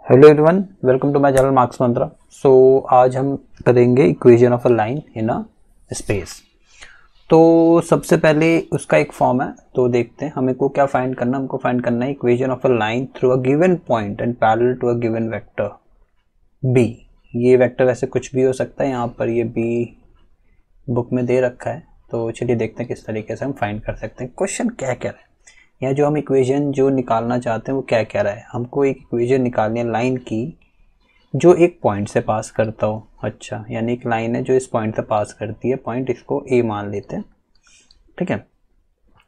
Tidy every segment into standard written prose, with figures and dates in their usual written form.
Hello everyone, welcome to my channel Marks Mantra. So आज हम करेंगे equation of a line in a space. तो सबसे पहले उसका एक फॉर्म है, तो देखते हैं हमें को क्या फाइंड करना। हमको फाइंड करना है equation of a line through a given point and parallel to a given vector B. ये वेक्टर वैसे कुछ भी हो सकता है, यहाँ पर ये बी बुक में दे रखा है। तो चलिए देखते हैं किस तरीके से हम फाइंड कर सकते हैं। क्वेश्चन क्या कह रहा है या जो हम इक्वेशन जो निकालना चाहते हैं वो क्या कह रहा है। हमको एक इक्वेशन निकालनी है लाइन की जो एक पॉइंट से पास करता हो। अच्छा, यानी एक लाइन है जो इस पॉइंट से पास करती है। पॉइंट इसको ए मान लेते हैं, ठीक है।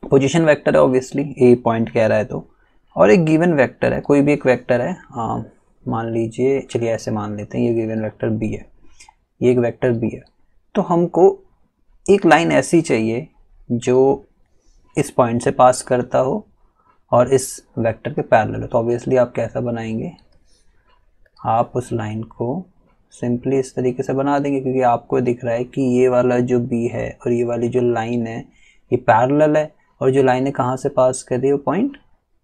पोजीशन वेक्टर है, ऑब्वियसली ए पॉइंट कह रहा है तो। और एक गिवन वेक्टर है, कोई भी एक वेक्टर है। मान लीजिए, चलिए ऐसे मान लेते हैं ये गिवन वेक्टर बी है, ये एक वेक्टर बी है। तो हमको एक लाइन ऐसी चाहिए जो इस पॉइंट से पास करता हो और इस वेक्टर के पैरेलल हो। तो ऑब्वियसली आप कैसा बनाएंगे, आप उस लाइन को सिंपली इस तरीके से बना देंगे, क्योंकि आपको दिख रहा है कि ये वाला जो बी है और ये वाली जो लाइन है ये पैरेलल है, और जो लाइन है कहाँ से पास कर रही है, वो पॉइंट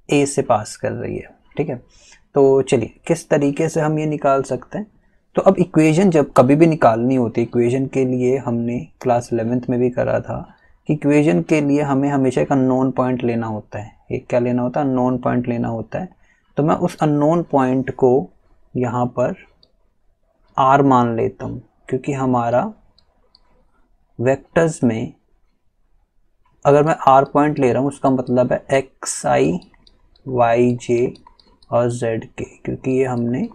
ए से पास कर रही है, ठीक है। तो चलिए किस तरीके से हम ये निकाल सकते हैं। तो अब इक्वेशन जब कभी भी निकालनी होती है, इक्वेशन के लिए हमने क्लास 11th में भी करा था कि इक्वेशन के लिए हमें हमेशा एक अननोन पॉइंट लेना होता है। एक क्या लेना होता है, अननोन पॉइंट लेना होता है। तो मैं उस अननोन पॉइंट को यहाँ पर r मान लेता हूँ, क्योंकि हमारा वेक्टर्स में अगर मैं r पॉइंट ले रहा हूँ उसका मतलब है एक्स आई वाई जे और जेड के, क्योंकि ये हमने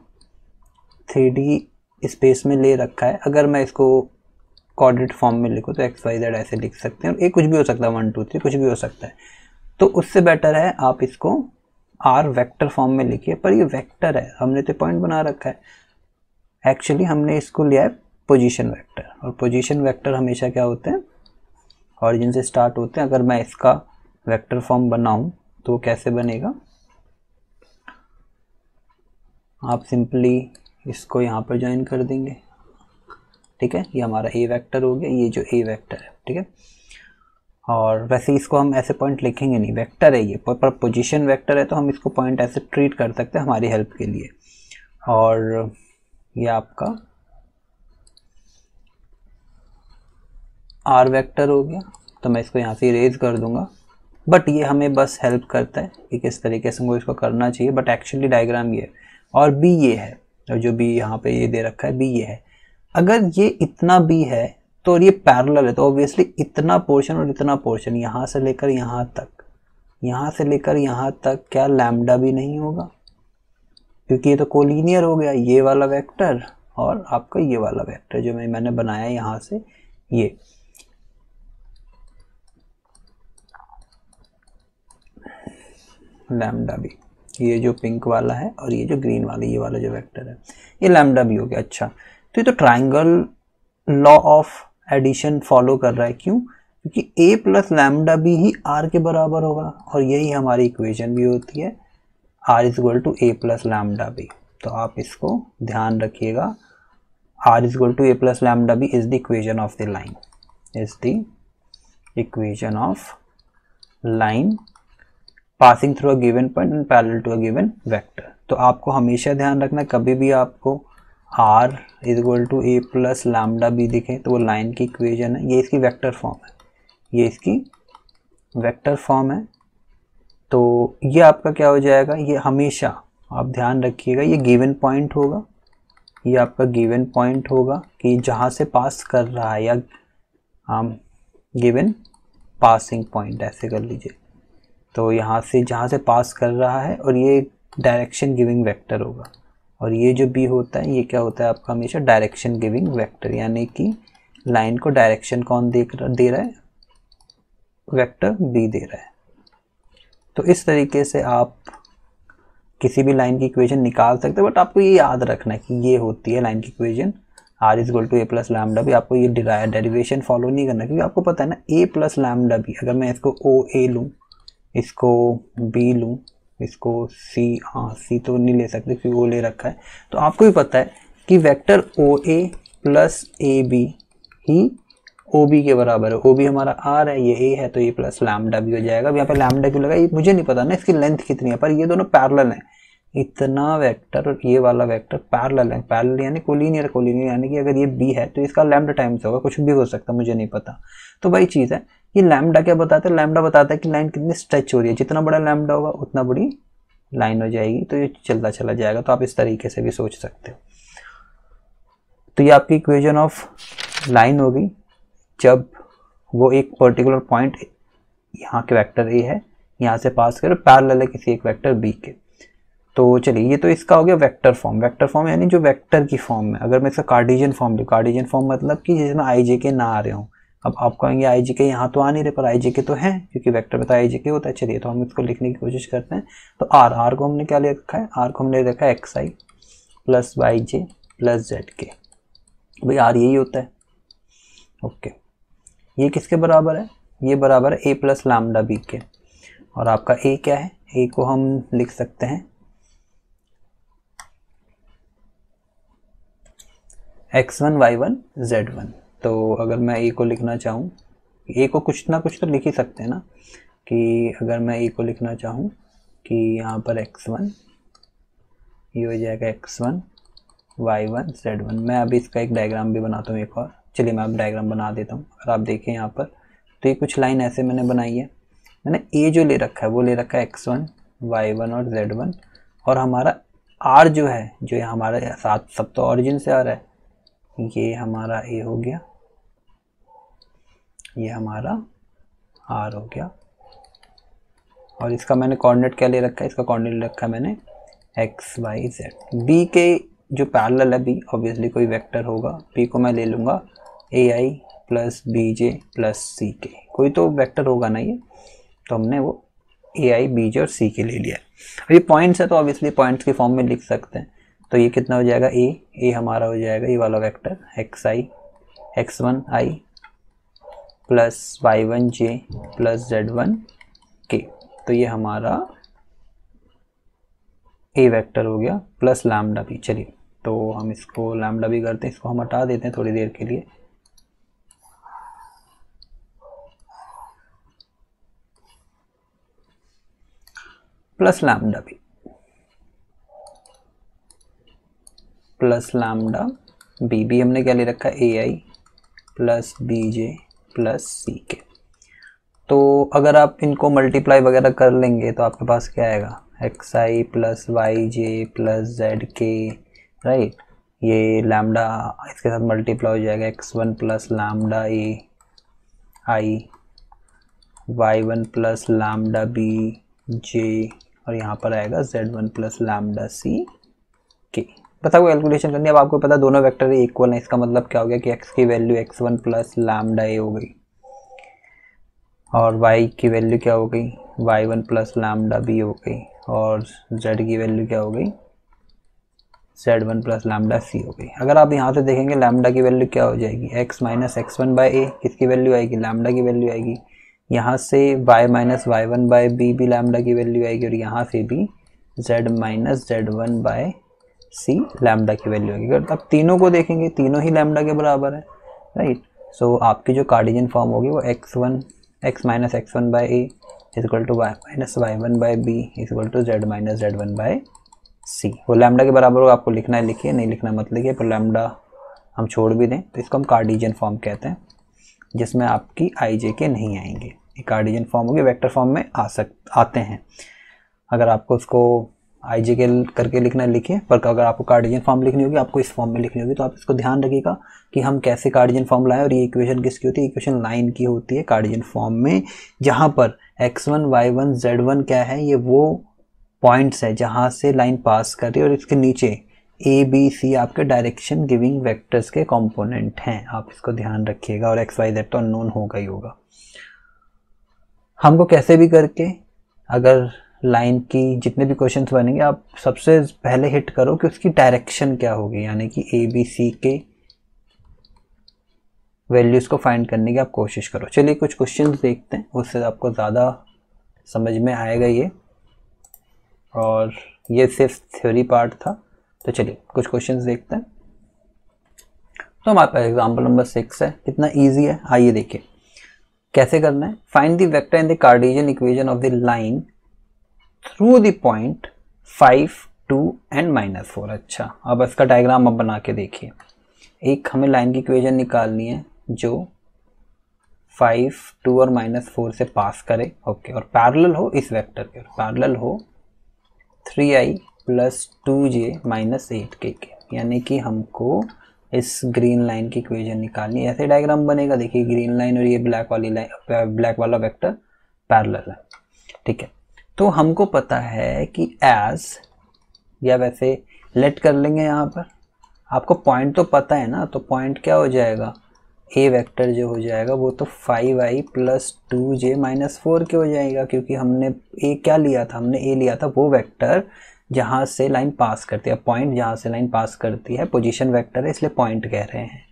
3D स्पेस में ले रखा है। अगर मैं इसको कोऑर्डिनेट फॉर्म में लिखो तो एक्स वाई जेड ऐसे लिख सकते हैं, और ये कुछ भी हो सकता है, 1 2 3 कुछ भी हो सकता है। तो उससे बेटर है आप इसको आर वेक्टर फॉर्म में लिखिए। पर ये वेक्टर है, हमने तो पॉइंट बना रखा है। एक्चुअली हमने इसको लिया है पोजीशन वेक्टर, और पोजीशन वेक्टर हमेशा क्या होते हैं, ऑरिजिन से स्टार्ट होते हैं। अगर मैं इसका वेक्टर फॉर्म बनाऊं तो वो कैसे बनेगा, आप सिंपली इसको यहाँ पर ज्वाइन कर देंगे, ठीक है। ये हमारा ए वेक्टर हो गया, ये जो ए वेक्टर है, ठीक है। और वैसे इसको हम ऐसे पॉइंट लिखेंगे नहीं, वेक्टर है ये, पर पोजीशन वेक्टर है तो हम इसको पॉइंट ऐसे ट्रीट कर सकते हैं हमारी हेल्प के लिए। और ये आपका आर वेक्टर हो गया, तो मैं इसको यहाँ से इरेज कर दूंगा। बट ये हमें बस हेल्प करता है कि किस तरीके से हमको इसको करना चाहिए। बट एक्चुअली डायग्राम ये है, और बी ये है, और जो बी यहाँ पे ये दे रखा है बी ये है। अगर ये इतना बी है तो ये पैरेलल है, तो ऑब्वियसली इतना पोर्शन और इतना पोर्शन, यहाँ से लेकर यहाँ तक, यहाँ से लेकर यहाँ तक क्या लैम्डा भी नहीं होगा, क्योंकि ये तो कोलिनियर हो गया। ये वाला वेक्टर और आपका ये वाला वेक्टर जो मैंने बनाया यहाँ से, ये लैम्डा भी, ये जो पिंक वाला है और ये जो ग्रीन वाला, ये वाला जो वेक्टर है ये लैम्डा भी हो गया। अच्छा, तो ये तो triangle law of addition follow कर रहा है। क्यों? क्योंकि a प्लस लैम्डा बी ही r के बराबर होगा, और यही हमारी इक्वेशन भी होती है, r is equal to a plus lambda B. तो आप इसको ध्यान रखिएगा, r is equal to a plus lambda B is the equation of the line, is the equation of line passing through a given point and parallel to a given vector. तो आपको हमेशा ध्यान रखना, कभी भी आपको r is equal to A plus lambda B दिखे तो वो लाइन की इक्वेशन है। ये इसकी वेक्टर फॉर्म है, ये इसकी वेक्टर फॉर्म है। तो ये आपका क्या हो जाएगा, ये हमेशा आप ध्यान रखिएगा ये गिवन पॉइंट होगा, ये आपका गिवन पॉइंट होगा कि जहाँ से पास कर रहा है, या गिवन पासिंग पॉइंट ऐसे कर लीजिए। तो यहाँ से जहाँ से पास कर रहा है, और ये डायरेक्शन गिविंग वेक्टर होगा, और ये जो बी होता है ये क्या होता है आपका हमेशा डायरेक्शन गिविंग वेक्टर, यानी कि लाइन को डायरेक्शन कौन दे रहा है, वेक्टर बी दे रहा है। तो इस तरीके से आप किसी भी लाइन की इक्वेशन निकाल सकते हैं। बट आपको ये याद रखना है कि ये होती है लाइन की equation, R is equal to A plus lambda B. आपको ये डेरिवेशन फॉलो नहीं करना, क्योंकि आपको पता है ना ए प्लस लैम्डा बी, अगर मैं इसको ओ ए लूँ, इसको बी लूँ, इसको सी, हाँ सी तो नहीं ले सकते क्योंकि वो ले रखा है। तो आपको भी पता है कि vector O A plus A B ही ओ बी के बराबर है। ओ बी हमारा आर है, ये ए है, तो ये प्लस लैम्डा भी हो जाएगा। अब यहाँ पे लैम्डा क्यों लगा ये मुझे नहीं पता ना, इसकी लेंथ कितनी है, पर ये दोनों पैरेलल हैं। इतना वेक्टर और ये वाला वेक्टर पैरेलल है, पैरेलल यानी कोलिनियर, कोलिनियर यानी कि अगर ये b है तो इसका लैम्डा टाइम्स होगा, कुछ भी हो सकता है मुझे नहीं पता। तो वही चीज़ है, ये लैम्डा क्या बताता है, लैम्डा बताता है कि लाइन कितनी स्ट्रेच हो रही है, जितना बड़ा लैम्डा होगा उतना बड़ी लाइन हो जाएगी, तो ये चलता चला जाएगा। तो आप इस तरीके से भी सोच सकते हो। तो ये आपकी इक्वेशन ऑफ लाइन होगी जब वो एक पर्टिकुलर पॉइंट यहाँ के वेक्टर ए है, यहाँ से पास कर पैरेलल है किसी एक वेक्टर बी के। तो चलिए, ये तो इसका हो गया वेक्टर फॉर्म। वेक्टर फॉर्म यानी जो वेक्टर की फॉर्म में, अगर मैं इसका कार्टेशियन फॉर्म लूँ, कार्टेशियन फॉर्म मतलब कि जिसमें आई जे के ना आ रहे हों। अब आप कहेंगे आई जे के यहाँ तो आ नहीं रहे, पर आई जे के तो हैं क्योंकि वेक्टर में तो आई जे के होता है। चलिए, तो हम इसको लिखने की कोशिश करते हैं। तो आर को हमने क्या ले रखा है, आर को हमने रखा है x I plus Y J plus Z के। भाई आर यही होता है। ओके, ये किसके बराबर है, ये बराबर है ए प्लस लैम्डा बी के। और आपका ए क्या है, ए को हम लिख सकते हैं x1 y1 z1। तो अगर मैं ए को लिखना चाहूँ, ए को कुछ ना कुछ तो लिख ही सकते हैं ना, कि अगर मैं ए को लिखना चाहूँ कि यहाँ पर x1 ये हो जाएगा x1 y1 z1। मैं अभी इसका एक डायग्राम भी बनाता हूँ एक और। चलिए मैं अब डायग्राम बना देता हूँ। अगर आप देखें यहाँ पर, तो ये कुछ लाइन ऐसे मैंने बनाई है। मैंने ए जो ले रखा है वो ले रखा है x1 y1 और z1, और हमारा r जो है, जो हमारे साथ सब तो ऑरिजिन से आ रहा है, ये हमारा ए हो गया, ये हमारा आर हो गया। और इसका मैंने कोऑर्डिनेट क्या ले रखा है, इसका कोऑर्डिनेट रखा है मैंने एक्स वाई जेड। बी के जो पैरेलल है, बी ऑब्वियसली कोई वेक्टर होगा, बी को मैं ले लूँगा ए आई प्लस बी जे प्लस सी के, कोई तो वेक्टर होगा ना ये, तो हमने वो ए आई बी जे और सी के ले लिया है। ये पॉइंट्स है तो ऑब्वियसली पॉइंट्स की फॉर्म में लिख सकते हैं। तो ये कितना हो जाएगा, ए हमारा हो जाएगा ये वाला वेक्टर एक्स आई x1 आई प्लस y1 जे प्लस z1 के। तो ये हमारा ए वेक्टर हो गया प्लस लैम्डा भी। चलिए, तो हम इसको लैम्डा भी करते हैं, इसको हम हटा देते हैं थोड़ी देर के लिए। प्लस लैम्डा भी प्लस लैम्डा बी, बी हमने क्या ले रखा है, ए आई प्लस बी जे प्लस सी के। तो अगर आप इनको मल्टीप्लाई वगैरह कर लेंगे तो आपके पास क्या आएगा, X I plus Y J plus Z के, राइट। ये लैम्डा इसके साथ मल्टीप्लाई हो जाएगा, x1 plus lambda A I, y1 plus lambda B J, और यहाँ पर आएगा z1 प्लस लैम्डा सी के। पता कोई कैलकुलेशन करनी है। अब आपको पता दोनों वेक्टर इक्वल है, इसका मतलब क्या हो गया कि x की वैल्यू x1 प्लस लैम्डा ए हो गई, और y की वैल्यू क्या हो गई, y1 प्लस लैम्डा बी हो गई, और z की वैल्यू क्या हो गई, z1 प्लस लैम्डा सी हो गई। अगर आप यहाँ से देखेंगे लैम्डा की वैल्यू क्या हो जाएगी, x माइनस x1 बाय ए, किसकी वैल्यू आएगी, लैम्डा की वैल्यू आएगी। यहाँ से y minus y1 by B भी लैम्डा की वैल्यू आएगी, और यहाँ से भी z minus z1 by C lambda की वैल्यू आएगी। अगर आप तीनों को देखेंगे, तीनों ही लैम्डा के बराबर है, राइट। सो आपकी जो कार्टेशियन फॉर्म होगी वो x minus x1 by a is equal to y minus y1 by b is equal to z minus z1 by c. वो लैम्डा के बराबर होगा, आपको लिखना है लिखिए, नहीं लिखना मत लिखिए, पर लैम्डा हम छोड़ भी दें तो इसको हम कार्टेशियन फॉर्म कहते हैं, जिसमें आपकी आई जे के नहीं आएंगे। ये कार्टेशियन फॉर्म होगी, वेक्टर फॉर्म में आते हैं। अगर आपको उसको आई जे के करके लिखना है लिखिए, पर अगर आपको कार्टेशियन फॉर्म लिखनी होगी, आपको इस फॉर्म में लिखनी होगी। तो आप इसको ध्यान रखिएगा कि हम कैसे कार्टेशियन फॉर्म लाएं। और ये इक्वेशन किसकी होती है, इक्वेशन लाइन की होती है कार्टेशियन फॉर्म में, जहाँ पर x1 y1 z1 क्या है, ये वो पॉइंट्स है जहाँ से लाइन पास कर रही है, और इसके नीचे ए बी सी आपके डायरेक्शन गिविंग वेक्टर्स के कंपोनेंट हैं। आप इसको ध्यान रखिएगा। और एक्स वाई जेड तो अननोन होगा ही होगा। हमको कैसे भी करके अगर लाइन की जितने भी क्वेश्चंस बनेंगे, आप सबसे पहले हिट करो कि उसकी डायरेक्शन क्या होगी, यानी कि ए बी सी के वैल्यूज को फाइंड करने की आप कोशिश करो। चलिए कुछ क्वेश्चंस देखते हैं, उससे आपको ज़्यादा समझ में आएगा ये, और ये सिर्फ थ्योरी पार्ट था। तो चलिए कुछ क्वेश्चंस देखते हैं। तो हमारे पास एग्जाम्पल नंबर 6 है, कितना ईजी है, आइए देखिए कैसे करना है। Find the vector in the Cartesian equation of the line through the point 5 2 and -4। अच्छा, अब इसका डायग्राम अब बना के देखिए। एक हमें लाइन की इक्वेशन निकालनी है जो 5, 2 और -4 से पास करे, ओके, और पैरेलल हो इस वेक्टर के, पैरेलल हो 3i plus 2j minus 8k के, यानी कि हमको इस ग्रीन लाइन की इक्वेशन निकालनी है। ऐसे डायग्राम बनेगा, देखिए ग्रीन लाइन और ये ब्लैक वाली लाइन, ब्लैक वाला वेक्टर पैरेलल है, ठीक है। तो हमको पता है कि एज, या वैसे लेट कर लेंगे यहाँ पर, आपको पॉइंट तो पता है ना, तो पॉइंट क्या हो जाएगा, ए वेक्टर जो हो जाएगा वो तो 5i प्लस 2j माइनस 4 के हो जाएगा, क्योंकि हमने ए क्या लिया था, हमने ए लिया था वो वेक्टर जहाँ से लाइन पास करती है, पॉइंट जहाँ से लाइन पास करती है, पोजीशन वेक्टर है इसलिए पॉइंट कह रहे हैं।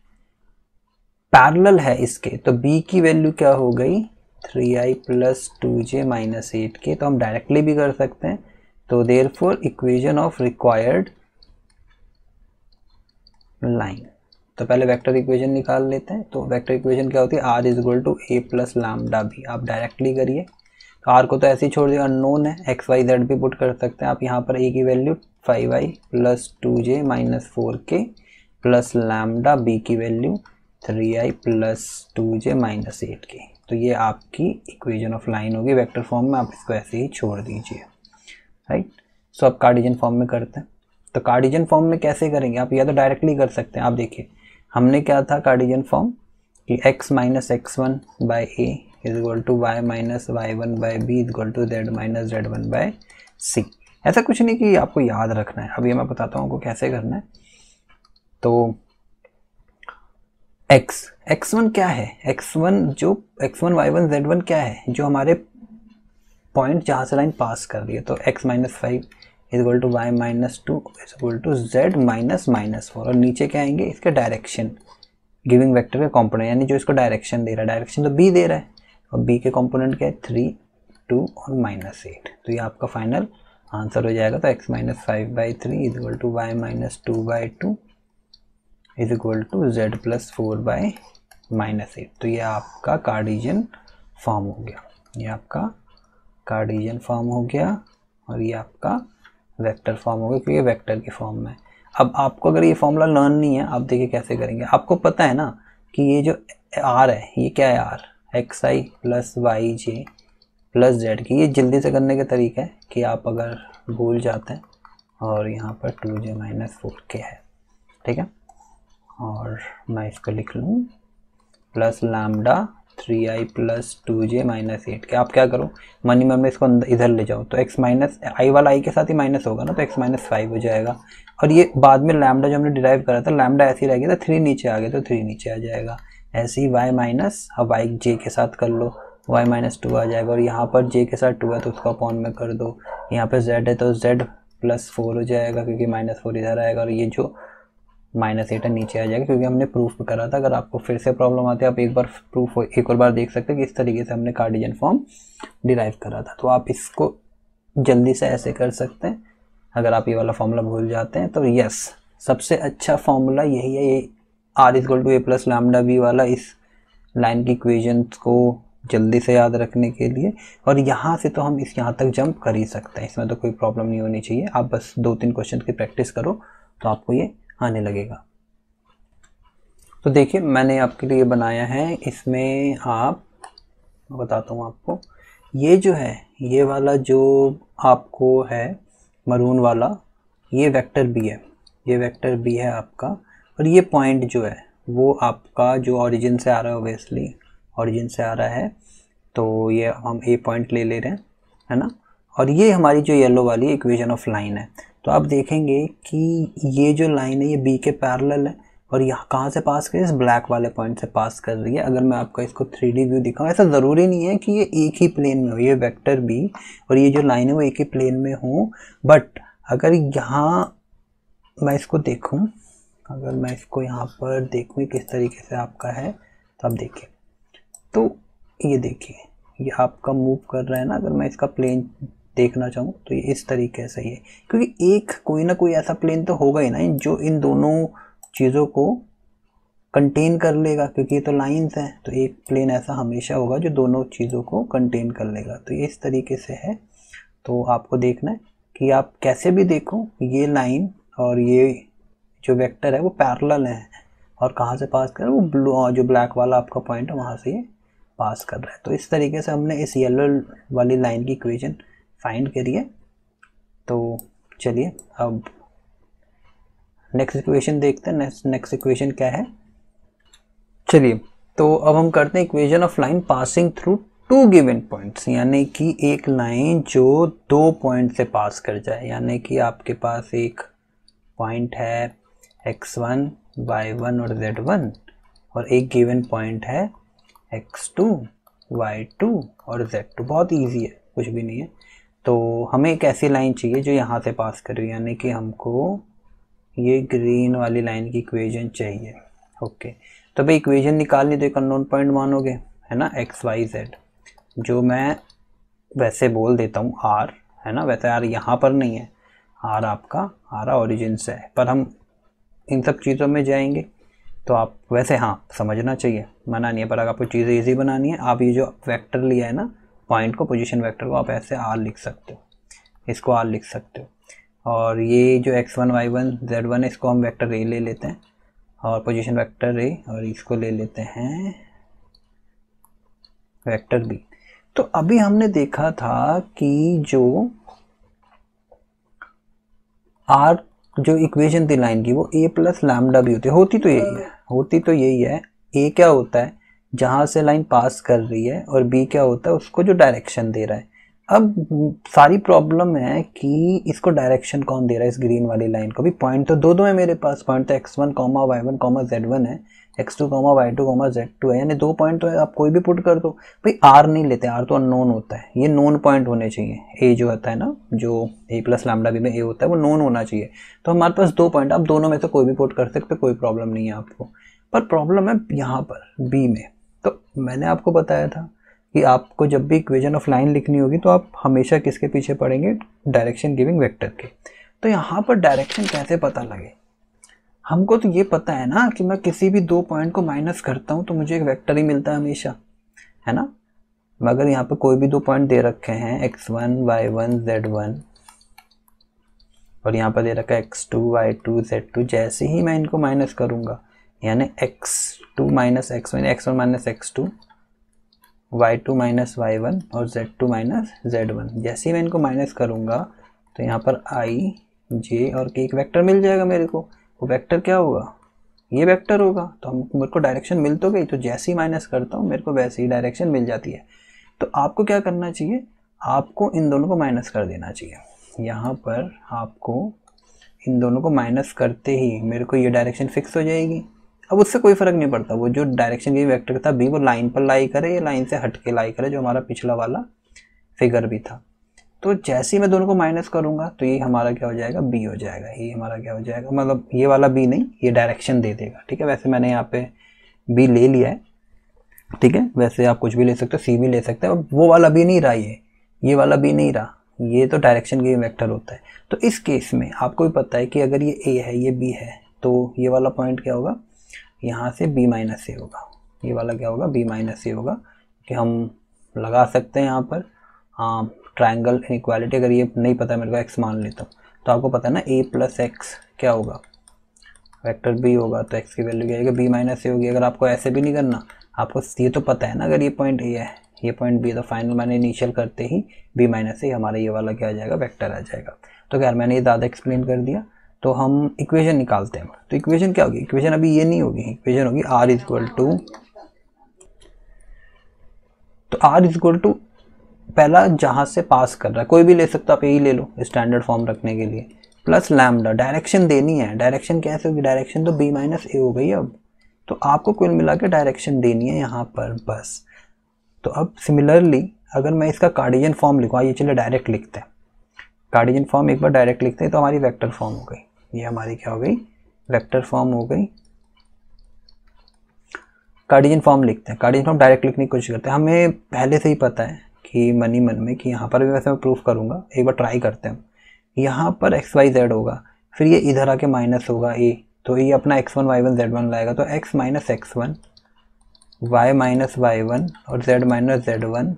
पैरेलल है इसके, तो b की वैल्यू क्या हो गई, 3i plus 2j minus 8k, तो हम डायरेक्टली भी कर सकते हैं। तो therefore equation of required line, तो पहले वेक्टर इक्वेशन निकाल लेते हैं। तो वेक्टर इक्वेशन क्या होती है, r is equal to a plus lambda B, आप डायरेक्टली करिए। तो r को तो ऐसे ही छोड़ दिया, अननोन है, x y z भी पुट कर सकते हैं आप। यहाँ पर a की value 5i plus 2j minus 4k plus lambda, b की value 3i plus 2j minus 8k। तो ये आपकी इक्वेशन ऑफ लाइन होगी वेक्टर फॉर्म में, आप इसको ऐसे ही छोड़ दीजिए, राइट। सो अब कार्टेशियन फॉर्म में करते हैं। तो कार्टेशियन फॉर्म में कैसे करेंगे आप, या तो डायरेक्टली कर सकते हैं। आप देखिए हमने क्या था कार्टेशियन फॉर्म कि x minus x1 by a is equal to y minus y1 by b is equal to z minus z1 by c. ऐसा कुछ नहीं कि आपको याद रखना है, अभी मैं बताता हूँ आपको कैसे करना है। तो x1 क्या है, x1 y1 z1 क्या है, जो हमारे पॉइंट जहाँ से लाइन पास कर रही है। तो x minus 5 is equal to y minus 2 is equal to z minus -4, और नीचे क्या आएंगे इसके डायरेक्शन, गिविंग वेक्टर के कंपोनेंट, यानी जो इसको डायरेक्शन दे रहा है, डायरेक्शन तो b दे रहा है, और b के कंपोनेंट क्या है 3, 2 और -8। तो ये आपका फाइनल आंसर हो जाएगा। तो x minus 5/3 is equal to y minus 2/2 is equal to z plus 4/-8। तो ये आपका कार्टेशियन फॉर्म हो गया, ये आपका कार्टेशियन फॉर्म हो गया, और ये आपका वेक्टर फॉर्म हो गया, क्योंकि ये वेक्टर की फॉर्म में। अब आपको अगर ये फॉर्मूला लर्न नहीं है, आप देखिए कैसे करेंगे। आपको पता है ना कि ये जो r है, ये क्या है, r xi plus Y J plus Z की, ये जल्दी से करने के तरीका है कि आप अगर भूल जाते हैं, और यहाँ पर 2j माइनस 4k है, ठीक है, और मैं इसको लिख लूँ plus lambda 3i plus 2j minus 8k। आप क्या करो, मिनिमम में इसको इधर ले जाओ, तो x माइनस आई वाला i के साथ ही माइनस होगा ना, तो x माइनस 5 हो जाएगा। और ये बाद में लैम्डा जो हमने डिराइव करा था, लैम्डा ऐसे ही रह गया था, 3 नीचे आ गया तो 3 नीचे आ जाएगा। ऐसे ही y माइनस, अब y j के साथ कर लो, y माइनस 2 आ जाएगा, और यहाँ पर j के साथ 2 है तो उसका अपॉन में कर दो। यहाँ पर z है तो z प्लस 4 हो जाएगा, क्योंकि -4 इधर आएगा, और ये जो -8 नीचे आ जाएगा, क्योंकि हमने प्रूफ करा था। अगर आपको फिर से प्रॉब्लम आती है, आप एक बार प्रूफ एक और बार देख सकते हैं कि इस तरीके से हमने कार्टेशियन फॉर्म डिराइव करा था। तो आप इसको जल्दी से ऐसे कर सकते हैं, अगर आप ये वाला फॉर्मूला भूल जाते हैं तो। यस, सबसे अच्छा फॉर्मूला यही है, ये r is equal to a plus lambda B वाला, इस लाइन की इक्वेशन को जल्दी से याद रखने के लिए। और यहाँ से तो हम यहाँ तक जंप कर ही सकते हैं, इसमें तो कोई प्रॉब्लम नहीं होनी चाहिए। आप बस 2-3 क्वेश्चन की प्रैक्टिस करो तो आपको ये आने लगेगा। तो देखिए मैंने आपके लिए बनाया है, इसमें आप, बताता हूँ आपको, ये जो है, ये वाला जो आपको है मरून वाला, ये वेक्टर बी है, ये वेक्टर बी है आपका। और ये पॉइंट जो है वो आपका जो ओरिजिन से आ रहा है, ओबियसली ओरिजिन से आ रहा है, तो ये हम ए पॉइंट ले ले रहे हैं, है ना। और ये हमारी जो येलो वाली इक्वेशन ऑफ लाइन है। तो आप देखेंगे कि ये जो लाइन है ये बी के पैरेलल है, और यहाँ कहाँ से पास कर रही है, इस ब्लैक वाले पॉइंट से पास कर रही है। अगर मैं आपका इसको 3D व्यू दिखाऊँ, ऐसा ज़रूरी नहीं है कि ये एक ही प्लेन में हो, ये वेक्टर बी और ये जो लाइन है वो एक ही प्लेन में हो। बट अगर यहाँ मैं इसको देखूँ, अगर मैं इसको यहाँ पर देखूँ किस तरीके से आपका है, तो आप देखिए, तो ये देखिए ये आपका मूव कर रहा है ना। अगर मैं इसका प्लेन देखना चाहूँ तो ये इस तरीके से ही है, क्योंकि एक कोई ना कोई ऐसा प्लेन तो होगा ही ना जो इन दोनों चीज़ों को कंटेन कर लेगा, क्योंकि ये तो लाइंस हैं। तो एक प्लेन ऐसा हमेशा होगा जो दोनों चीज़ों को कंटेन कर लेगा। तो ये इस तरीके से है। तो आपको देखना है कि आप कैसे भी देखो ये लाइन और ये जो वेक्टर है वो पैरेलल है, और कहाँ से पास कर रहा है, वो ब्लू जो ब्लैक वाला आपका पॉइंट है वहाँ से ये पास कर रहा है। तो इस तरीके से हमने इस येलो वाली लाइन की इक्वेशन फाइंड करी है। तो चलिए अब नेक्स्ट इक्वेशन देखते हैं। नेक्स्ट इक्वेशन क्या है, चलिए तो अब हम करते हैं equation of line passing through two given points, यानी कि एक लाइन जो दो पॉइंट से पास कर जाए। यानी कि आपके पास एक पॉइंट है x1, y1 और z1, और एक गिवन पॉइंट है x2, y2 और z2। बहुत इजी है, कुछ भी नहीं है। तो हमें एक ऐसी लाइन चाहिए जो यहाँ से पास करे, यानी कि हमको ये ग्रीन वाली लाइन की इक्वेशन चाहिए। ओके, तो भाई इक्वेशन निकालनी, तो एक अननोन पॉइंट मानोगे, है ना, एक्स वाई जेड, जो मैं वैसे बोल देता हूँ आर, है ना। वैसे आर यहाँ पर नहीं है, आर आपका आर ओरिजिन से है, पर हम इन सब चीज़ों में जाएंगे तो आप वैसे हाँ समझना चाहिए, मना नहीं है, पर अगर आपको चीज़ें ईजी बनानी है, आप ये जो वेक्टर लिया है ना पॉइंट को, पोजीशन वेक्टर को, आप ऐसे आर लिख सकते हो, इसको आर लिख सकते हो। और ये जो x1, y1, z1 है, इसको हम वेक्टर ए ले लेते हैं, और पोजीशन वेक्टर ए, और इसको ले लेते हैं वेक्टर बी। तो अभी हमने देखा था कि जो आर जो इक्वेशन थी लाइन की वो a प्लस लैम्डा भी होती तो यही है। a क्या होता है, जहाँ से लाइन पास कर रही है, और b क्या होता है, उसको जो डायरेक्शन दे रहा है। अब सारी प्रॉब्लम है कि इसको डायरेक्शन कौन दे रहा है, इस ग्रीन वाली लाइन को भी। पॉइंट तो दो है मेरे पास, पॉइंट तो x1, y1, z1 है, x2, y2, z2 है, यानी दो पॉइंट तो है, आप कोई भी पुट कर दो। भाई आर नहीं लेते, आर तो अननोन होता है, ये नोन पॉइंट होने चाहिए। ए जो होता है ना, जो ए प्लस लैम्डा बी में ए होता है, वो नोन होना चाहिए। तो हमारे पास दो पॉइंट, आप दोनों में से कोई भी पुट कर सकते, कोई प्रॉब्लम नहीं है आपको। पर प्रॉब्लम है यहाँ पर बी में। तो मैंने आपको बताया था कि आपको जब भी इक्वेशन ऑफ लाइन लिखनी होगी तो आप हमेशा किसके पीछे पड़ेंगे, डायरेक्शन गिविंग वेक्टर के। तो यहाँ पर डायरेक्शन कैसे पता लगे, हमको तो ये पता है ना कि मैं किसी भी दो पॉइंट को माइनस करता हूँ तो मुझे एक वेक्टर ही मिलता है हमेशा, है ना। मगर यहाँ पे कोई भी दो पॉइंट दे रखे हैं x1, y1, z1, और यहाँ पर दे रखा है x2, y2, z2, जैसे ही मैं इनको माइनस करूँगा, यानी x2 minus x1, x1 minus x2, y2 minus y1 और z2 माइनस z1, जैसे ही मैं इनको माइनस करूँगा तो यहाँ पर i, j और k एक वेक्टर मिल जाएगा मेरे को। वो वेक्टर क्या होगा, ये वेक्टर होगा। तो हम मेरे को डायरेक्शन मिल तो गई, तो जैसे ही माइनस करता हूँ मेरे को वैसे ही डायरेक्शन मिल जाती है। तो आपको क्या करना चाहिए, आपको इन दोनों को माइनस कर देना चाहिए। यहाँ पर आपको इन दोनों को माइनस करते ही मेरे को ये डायरेक्शन फिक्स हो जाएगी। अब उससे कोई फर्क नहीं पड़ता वो जो डायरेक्शन की वेक्टर था बी, वो लाइन पर लाई करे या लाइन से हट के लाई करे, जो हमारा पिछला वाला फिगर भी था। तो जैसे ही मैं दोनों को माइनस करूंगा तो ये हमारा क्या हो जाएगा, बी हो जाएगा। ये हमारा क्या हो जाएगा, मतलब ये वाला बी नहीं, ये डायरेक्शन दे देगा, ठीक है। वैसे मैंने यहाँ पे बी ले लिया है, ठीक है। वैसे आप कुछ भी ले सकते हो, सी भी ले सकते हो। वो वाला बी नहीं रहा, ये वाला बी नहीं रहा, ये तो डायरेक्शन की वेक्टर होता है। तो इस केस में आपको भी पता है कि अगर ये ए है, ये बी है, तो ये वाला पॉइंट क्या होगा, यहाँ से b माइनस ए होगा। ये वाला क्या होगा, b माइनस ए होगा, कि हम लगा सकते हैं यहाँ पर ट्रायंगल इनइक्वालिटी। अगर ये नहीं पता मेरे को x मान लेता हूँ, तो आपको पता है ना a प्लस एक्स क्या होगा, वेक्टर b होगा, तो x की वैल्यू क्या आएगी, b माइनस ए होगी। अगर आपको ऐसे भी नहीं करना, आपको ये तो पता है ना, अगर ये पॉइंट a है, ये पॉइंट b है, तो फाइनल मैंने इनिशियल करते ही b माइनस ए हमारा ये वाला क्या आ जाएगा, वेक्टर आ जाएगा। तो खैर मैंने ये ज़्यादा एक्सप्लेन कर दिया। तो हम इक्वेशन निकालते हैं। तो इक्वेशन क्या होगी, इक्वेशन अभी ये नहीं होगी, इक्वेशन होगी r इक्वल टू, तो r इक्वल टू पहला जहाँ से पास कर रहा है, कोई भी ले सकता, आप यही ले लो स्टैंडर्ड फॉर्म रखने के लिए, प्लस लैम्डा, डायरेक्शन देनी है। डायरेक्शन कैसे होगी, डायरेक्शन तो b माइनस ए हो गई अब। तो आपको कुल मिला के डायरेक्शन देनी है यहाँ पर, बस। तो अब सिमिलरली अगर मैं इसका कार्टेशियन फॉर्म लिखूँ, ये चलिए डायरेक्ट लिखते हैं, कार्टेशियन फॉर्म एक बार डायरेक्ट लिखते हैं, तो हमारी वेक्टर फॉर्म हो गई, ये हमारी क्या हो गई, वेक्टर फॉर्म हो गई। कार्टेशियन फॉर्म लिखते हैं, कार्टेशियन फॉर्म डायरेक्ट लिखने की कोशिश करते हैं। हमें पहले से ही पता है कि मन ही मन में कि यहाँ पर भी वैसे मैं प्रूफ करूँगा, एक बार ट्राई करते हैं। यहाँ पर एक्स वाई जेड होगा, फिर ये इधर आके माइनस होगा ए, तो ये अपना x1 y1 z1 लाएगा, तो x minus x1, y minus y1 और z माइनस z1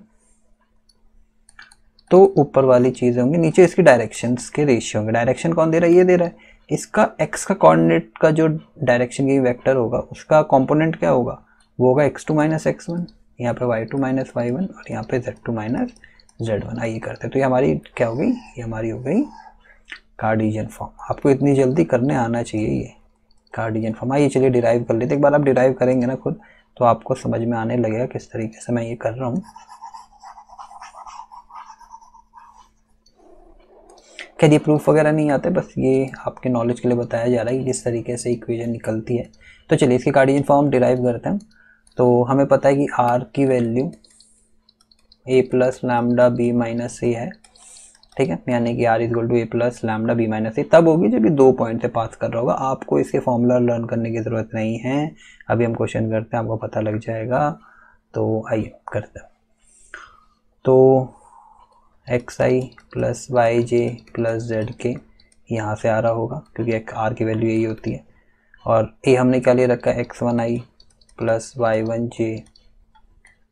तो ऊपर वाली चीज़ें होंगी, नीचे इसकी डायरेक्शंस के रेशियो होंगे। डायरेक्शन कौन दे रहा है, ये दे रहा है। इसका x का कोऑर्डिनेट का जो डायरेक्शन की वेक्टर होगा उसका कंपोनेंट क्या होगा, वो होगा x2 माइनस x1, यहाँ पे y2 माइनस y1 और यहाँ पे z2 माइनस z1। आइए करते हैं। तो ये हमारी क्या हो गई, ये हमारी हो गई कार्टेशियन फॉर्म। आपको इतनी जल्दी करने आना चाहिए ये कार्टेशियन फॉर्म। आइए चलिए डिराइव कर लेते। एक बार आप डिराइव करेंगे ना खुद तो आपको समझ में आने लगेगा किस तरीके से मैं ये कर रहा हूँ। खैर ये प्रूफ वगैरह नहीं आते, बस ये आपके नॉलेज के लिए बताया जा रहा है कि किस तरीके से इक्वेशन निकलती है। तो चलिए इसकी कार्टेशियन फॉर्म डिराइव करते हैं। तो हमें पता है कि r की value a plus lambda b minus c है, ठीक है, यानी कि r equal to a plus lambda b minus c तब होगी जब ये 2 पॉइंट से पास कर रहा होगा। आपको इसके फॉर्मूला लर्न करने की ज़रूरत नहीं है, अभी हम क्वेश्चन करते हैं, आपको पता लग जाएगा। तो आइए करते हैं। तो xi plus Y J plus Z के यहाँ से आ रहा होगा क्योंकि r की वैल्यू यही होती है। और a हमने क्या ले रखा है, x1i plus y1j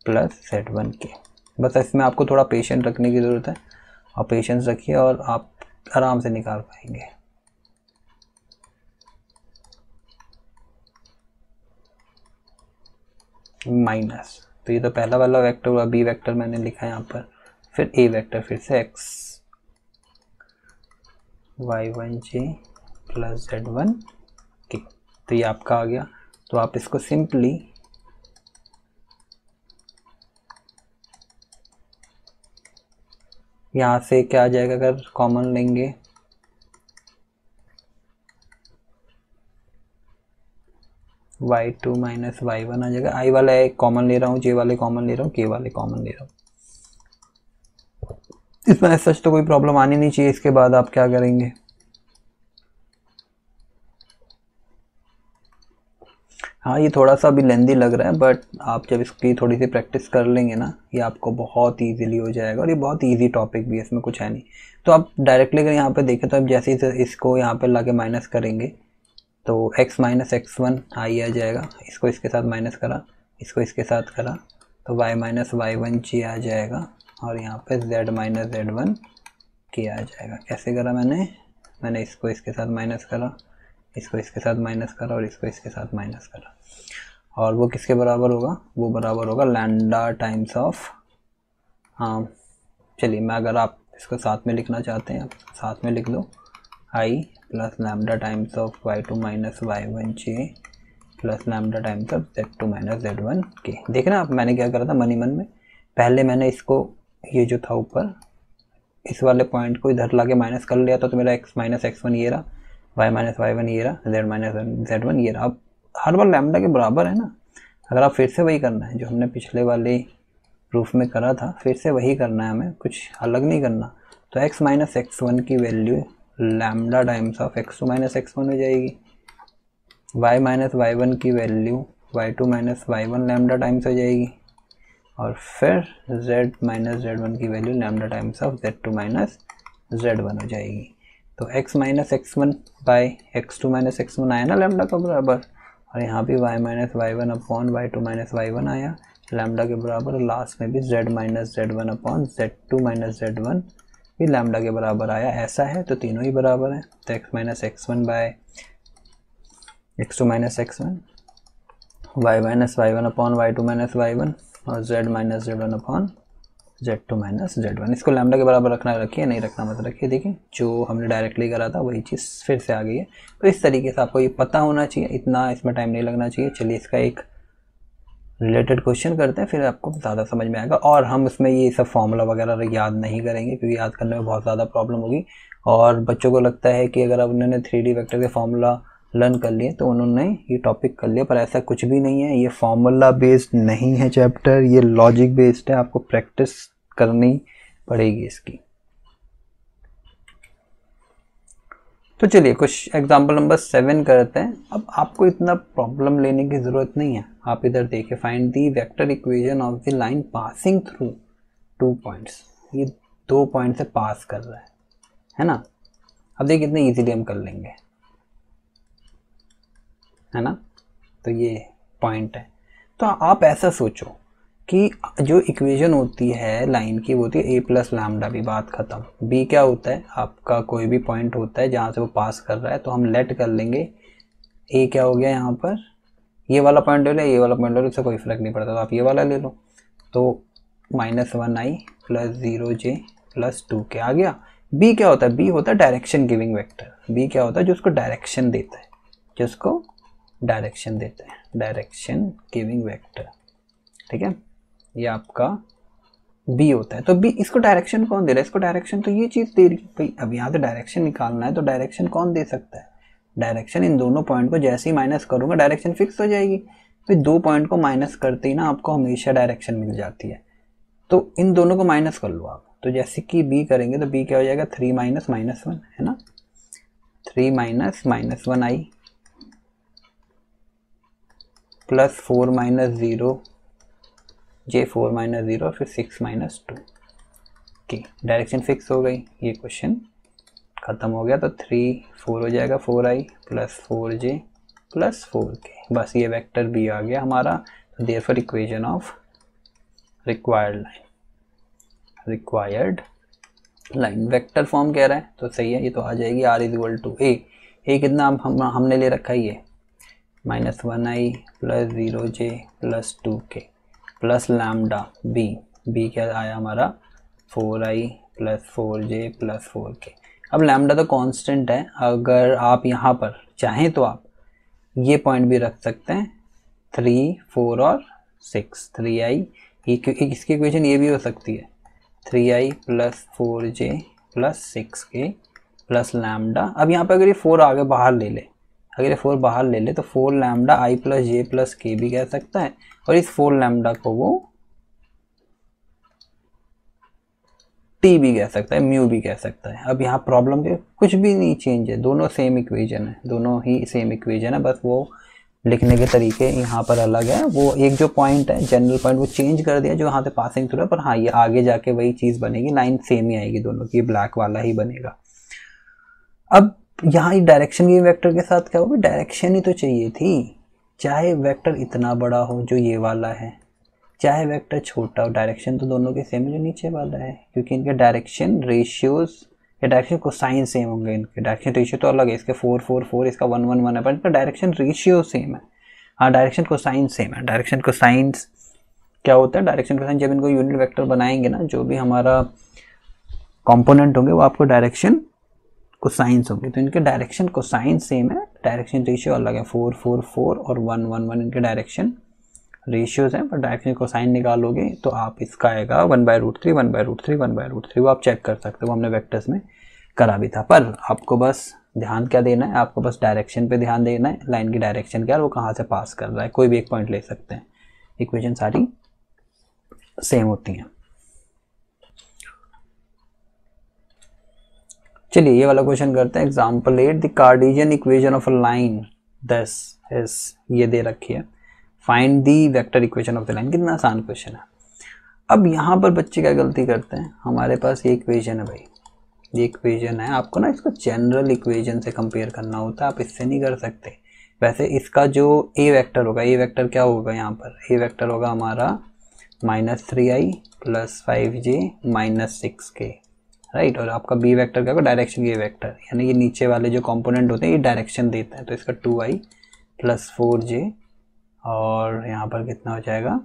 plus z1k। बस इसमें आपको थोड़ा पेशेंस रखने की ज़रूरत है और पेशेंस रखिए और आप आराम से निकाल पाएंगे। माइनस, तो ये तो पहला वाला वेक्टर हुआ, बी वेक्टर मैंने लिखा है यहाँ पर, फिर ए वेक्टर फिर से x y1j प्लस z1k। तो ये आपका आ गया। तो आप इसको सिंपली यहाँ से क्या आ जाएगा, अगर कॉमन लेंगे y2 माइनस y1 आ जाएगा। i वाला एक कॉमन ले रहा हूँ, j वाले कॉमन ले रहा हूँ, k वाले कॉमन ले रहा हूँ। इसमें सच तो कोई प्रॉब्लम आनी नहीं चाहिए। इसके बाद आप क्या करेंगे, हाँ ये थोड़ा सा अभी लेंदी लग रहा है बट आप जब इसकी थोड़ी सी प्रैक्टिस कर लेंगे ना ये आपको बहुत इजीली हो जाएगा। और ये बहुत इजी टॉपिक भी है, इसमें कुछ है नहीं। तो आप डायरेक्टली अगर यहाँ पे देखें तो आप जैसे ही इसको यहाँ पे लाके माइनस करेंगे तो x माइनस x1 आई आ जाएगा, इसको इसके साथ माइनस करा, इसको इसके साथ करा तो y माइनस y1j आ जाएगा और यहाँ पे z माइनस z1 k आ जाएगा। कैसे करा मैंने इसको इसके साथ माइनस करा, इसको इसके साथ माइनस करा और इसको इसके साथ माइनस करा। और वो किसके बराबर होगा, वो बराबर होगा लैम्डा टाइम्स ऑफ, हाँ चलिए मैं अगर आप इसको साथ में लिखना चाहते हैं आप साथ में लिख लो, i plus lambda times of y2 minus y1j plus lambda times of z2 minus z1k। देखना आप मैंने क्या करा था मन ही मन में, पहले मैंने इसको ये जो था ऊपर इस वाले पॉइंट को इधर लाके माइनस कर लिया था तो मेरा x माइनस x1 ये रहा, y माइनस y1 ये रहा, z माइनस z1 ये रहा। अब हर बार लैम्डा के बराबर है ना, अगर आप फिर से वही करना है जो हमने पिछले वाले प्रूफ में करा था, फिर से वही करना है हमें, कुछ अलग नहीं करना। तो x माइनस x1 की value lambda times of x2 minus x1 हो जाएगी, y माइनस y1 की value y2 minus y1 lambda times हो जाएगी और फिर z माइनस z1 की value lambda times of z2 minus z1 हो जाएगी। तो x minus x1 by x2 minus x1 आया ना लैम्डा का बराबर, और यहाँ भी y minus y1 upon y2 minus y1 आया लैम्डा के बराबर, और लास्ट में भी z minus z1 upon z2 minus z1 भी लैम्डा के बराबर आया। ऐसा है तो तीनों ही बराबर है। तो x minus x1 by x2 minus x1, y minus y1 upon y2 minus y1 और z minus z1 upon z2 minus z1। इसको लैम्डा के बराबर रखना रखिए, नहीं रखना मत रखिए। देखिए जो हमने डायरेक्टली करा था वही चीज़ फिर से आ गई है। तो इस तरीके से आपको ये पता होना चाहिए, इतना इसमें टाइम नहीं लगना चाहिए। चलिए इसका एक रिलेटेड क्वेश्चन करते हैं, फिर आपको ज़्यादा समझ में आएगा। और हम इसमें ये सब फॉर्मूला वगैरह याद नहीं करेंगे क्योंकि याद करने में बहुत ज़्यादा प्रॉब्लम होगी। और बच्चों को लगता है कि अगर अब उन्होंने 3D वेक्टर के फॉर्मूला लर्न कर लिए तो उन्होंने ये टॉपिक कर लिया, पर ऐसा कुछ भी नहीं है। ये फॉर्मूला बेस्ड नहीं है चैप्टर, ये लॉजिक बेस्ड है। आपको प्रैक्टिस करनी पड़ेगी इसकी। तो चलिए कुछ एग्जाम्पल नंबर 7 करते हैं। अब आपको इतना प्रॉब्लम लेने की ज़रूरत नहीं है। आप इधर देखिए, find the vector equation of the line passing through 2 points. ये 2 पॉइंट से पास कर रहा है ना। अब देखिए कितने इजीली हम कर लेंगे, है ना। तो ये पॉइंट है। तो आप ऐसा सोचो कि जो इक्वेशन होती है लाइन की वो होती है a प्लस लैम्डा बी, बात खत्म। b क्या होता है, आपका कोई भी पॉइंट होता है जहाँ से वो पास कर रहा है, तो हम लेट कर लेंगे a क्या हो गया यहाँ पर, ये वाला पॉइंट ले लो, ये वाला पॉइंट ले लो, इससे कोई फर्क नहीं पड़ता, तो आप ये वाला ले लो। तो -1i plus 0j plus 2k आ गया। b क्या होता है, b होता है डायरेक्शन गिविंग वेक्टर। b क्या होता है, जो उसको डायरेक्शन देता है, जिसको डायरेक्शन देता है, डायरेक्शन गिविंग वेक्टर, ठीक है, ये आपका b होता है। तो b, इसको डायरेक्शन कौन दे रहा है, इसको डायरेक्शन तो ये चीज़ दे रही है भाई। अब यहाँ से डायरेक्शन निकालना है तो डायरेक्शन कौन दे सकता है, डायरेक्शन इन दोनों पॉइंट को जैसे ही माइनस करूँगा डायरेक्शन फिक्स हो जाएगी। फिर दो पॉइंट को माइनस करते ही ना आपको हमेशा डायरेक्शन मिल जाती है। तो इन दोनों को माइनस कर लो आप, तो जैसे कि b करेंगे तो b क्या हो जाएगा, 3 माइनस -1 है ना, 3 minus -1i plus 4 minus 0 j 4 minus 0 फिर 6 माइनस 2 की डायरेक्शन फिक्स हो गई। ये क्वेश्चन खत्म हो गया। तो 3 4 हो जाएगा, 4i plus 4j plus 4k, बस ये वेक्टर b आ गया हमारा। तो therefore equation of required line vector form कह रहा है तो सही है, ये तो आ जाएगी r इक्वल टू a कितना हमने ले रखा है, ये -1i plus 0j plus 2k plus lambda b क्या आया हमारा, 4i plus 4j plus 4k। अब लैम्डा तो कांस्टेंट है, अगर आप यहाँ पर चाहें तो आप ये पॉइंट भी रख सकते हैं, 3 4 और 6, 3i, इसकी इक्वेशन ये भी हो सकती है, 3i plus 4j plus 6k plus lambda. अब यहाँ पे अगर ये 4 आगे बाहर ले ले, अगर ये 4 बाहर ले ले तो 4 lambda i plus j plus k भी कह सकता है, और इस 4 लैम्डा को वो t भी कह सकता है, म्यू भी कह सकता है। अब यहाँ प्रॉब्लम के कुछ भी नहीं चेंज है, दोनों सेम इक्वेशन है, दोनों ही सेम इक्वेशन है, बस वो लिखने के तरीके यहाँ पर अलग है। वो एक जो पॉइंट है जनरल पॉइंट वो चेंज कर दिया जो यहाँ से पासिंग थ्रू है, पर हाँ ये आगे जाके वही चीज़ बनेगी, लाइन सेम ही आएगी दोनों की, ब्लैक वाला ही बनेगा। अब यहाँ डायरेक्शन की वेक्टर के साथ क्या होगा, डायरेक्शन ही तो चाहिए थी, चाहे वेक्टर इतना बड़ा हो जो ये वाला है, चाहे वेक्टर छोटा हो, डायरेक्शन तो दोनों के सेम है जो नीचे वाला है, क्योंकि इनके डायरेक्शन रेशियोज या डायरेक्शन कोसाइन सेम होंगे। इनके डायरेक्शन रेशियो तो अलग है, इसके 4 4 4, इसका 1 1 1 है, पर इनका डायरेक्शन रेशियो सेम है। हाँ डायरेक्शन कोसाइन सेम है। डायरेक्शन कोसाइन क्या होता है, डायरेक्शन कोसाइन जब इनको यूनिट वेक्टर बनाएंगे ना, जो भी हमारा कॉम्पोनेंट होंगे वो आपको डायरेक्शन कोसाइंस होंगे, तो इनके डायरेक्शन कोसाइन सेम है, डायरेक्शन रेशियो अलग है, 4 4 4 और 1 1 1 इनके डायरेक्शन रेशियोज हैं। पर डायरेक्शन कोसाइन निकालोगे तो आप इसका आएगा 1/√3 1/√3 1/√3, वो आप चेक कर सकते हो, हमने वेक्टर्स में करा भी था। पर आपको बस ध्यान क्या देना है, आपको बस डायरेक्शन पे ध्यान देना है, लाइन की डायरेक्शन क्या है, वो कहाँ से पास कर रहा है, कोई भी एक पॉइंट ले सकते हैं, इक्वेशन सारी सेम होती हैं। चलिए ये वाला क्वेश्चन करते हैं। Example 8, the Cartesian equation of a line this is, ये दे रखी है, find the vector equation of the line. कितना आसान क्वेश्चन है। अब यहाँ पर बच्चे क्या गलती करते हैं, हमारे पास ये इक्वेशन है भाई, ये इक्वेशन है, आपको ना इसको जनरल इक्वेशन से कंपेयर करना होता है, आप इससे नहीं कर सकते। वैसे इसका जो ए वेक्टर होगा, ए वेक्टर क्या होगा यहाँ पर, ए वेक्टर होगा हमारा -3i plus 5j minus 6k, right. और आपका बी वेक्टर क्या होगा, डायरेक्शन ये वेक्टर, यानी ये नीचे वाले जो कंपोनेंट होते हैं ये डायरेक्शन देते हैं, तो इसका 2i प्लस 4j और यहाँ पर कितना हो जाएगा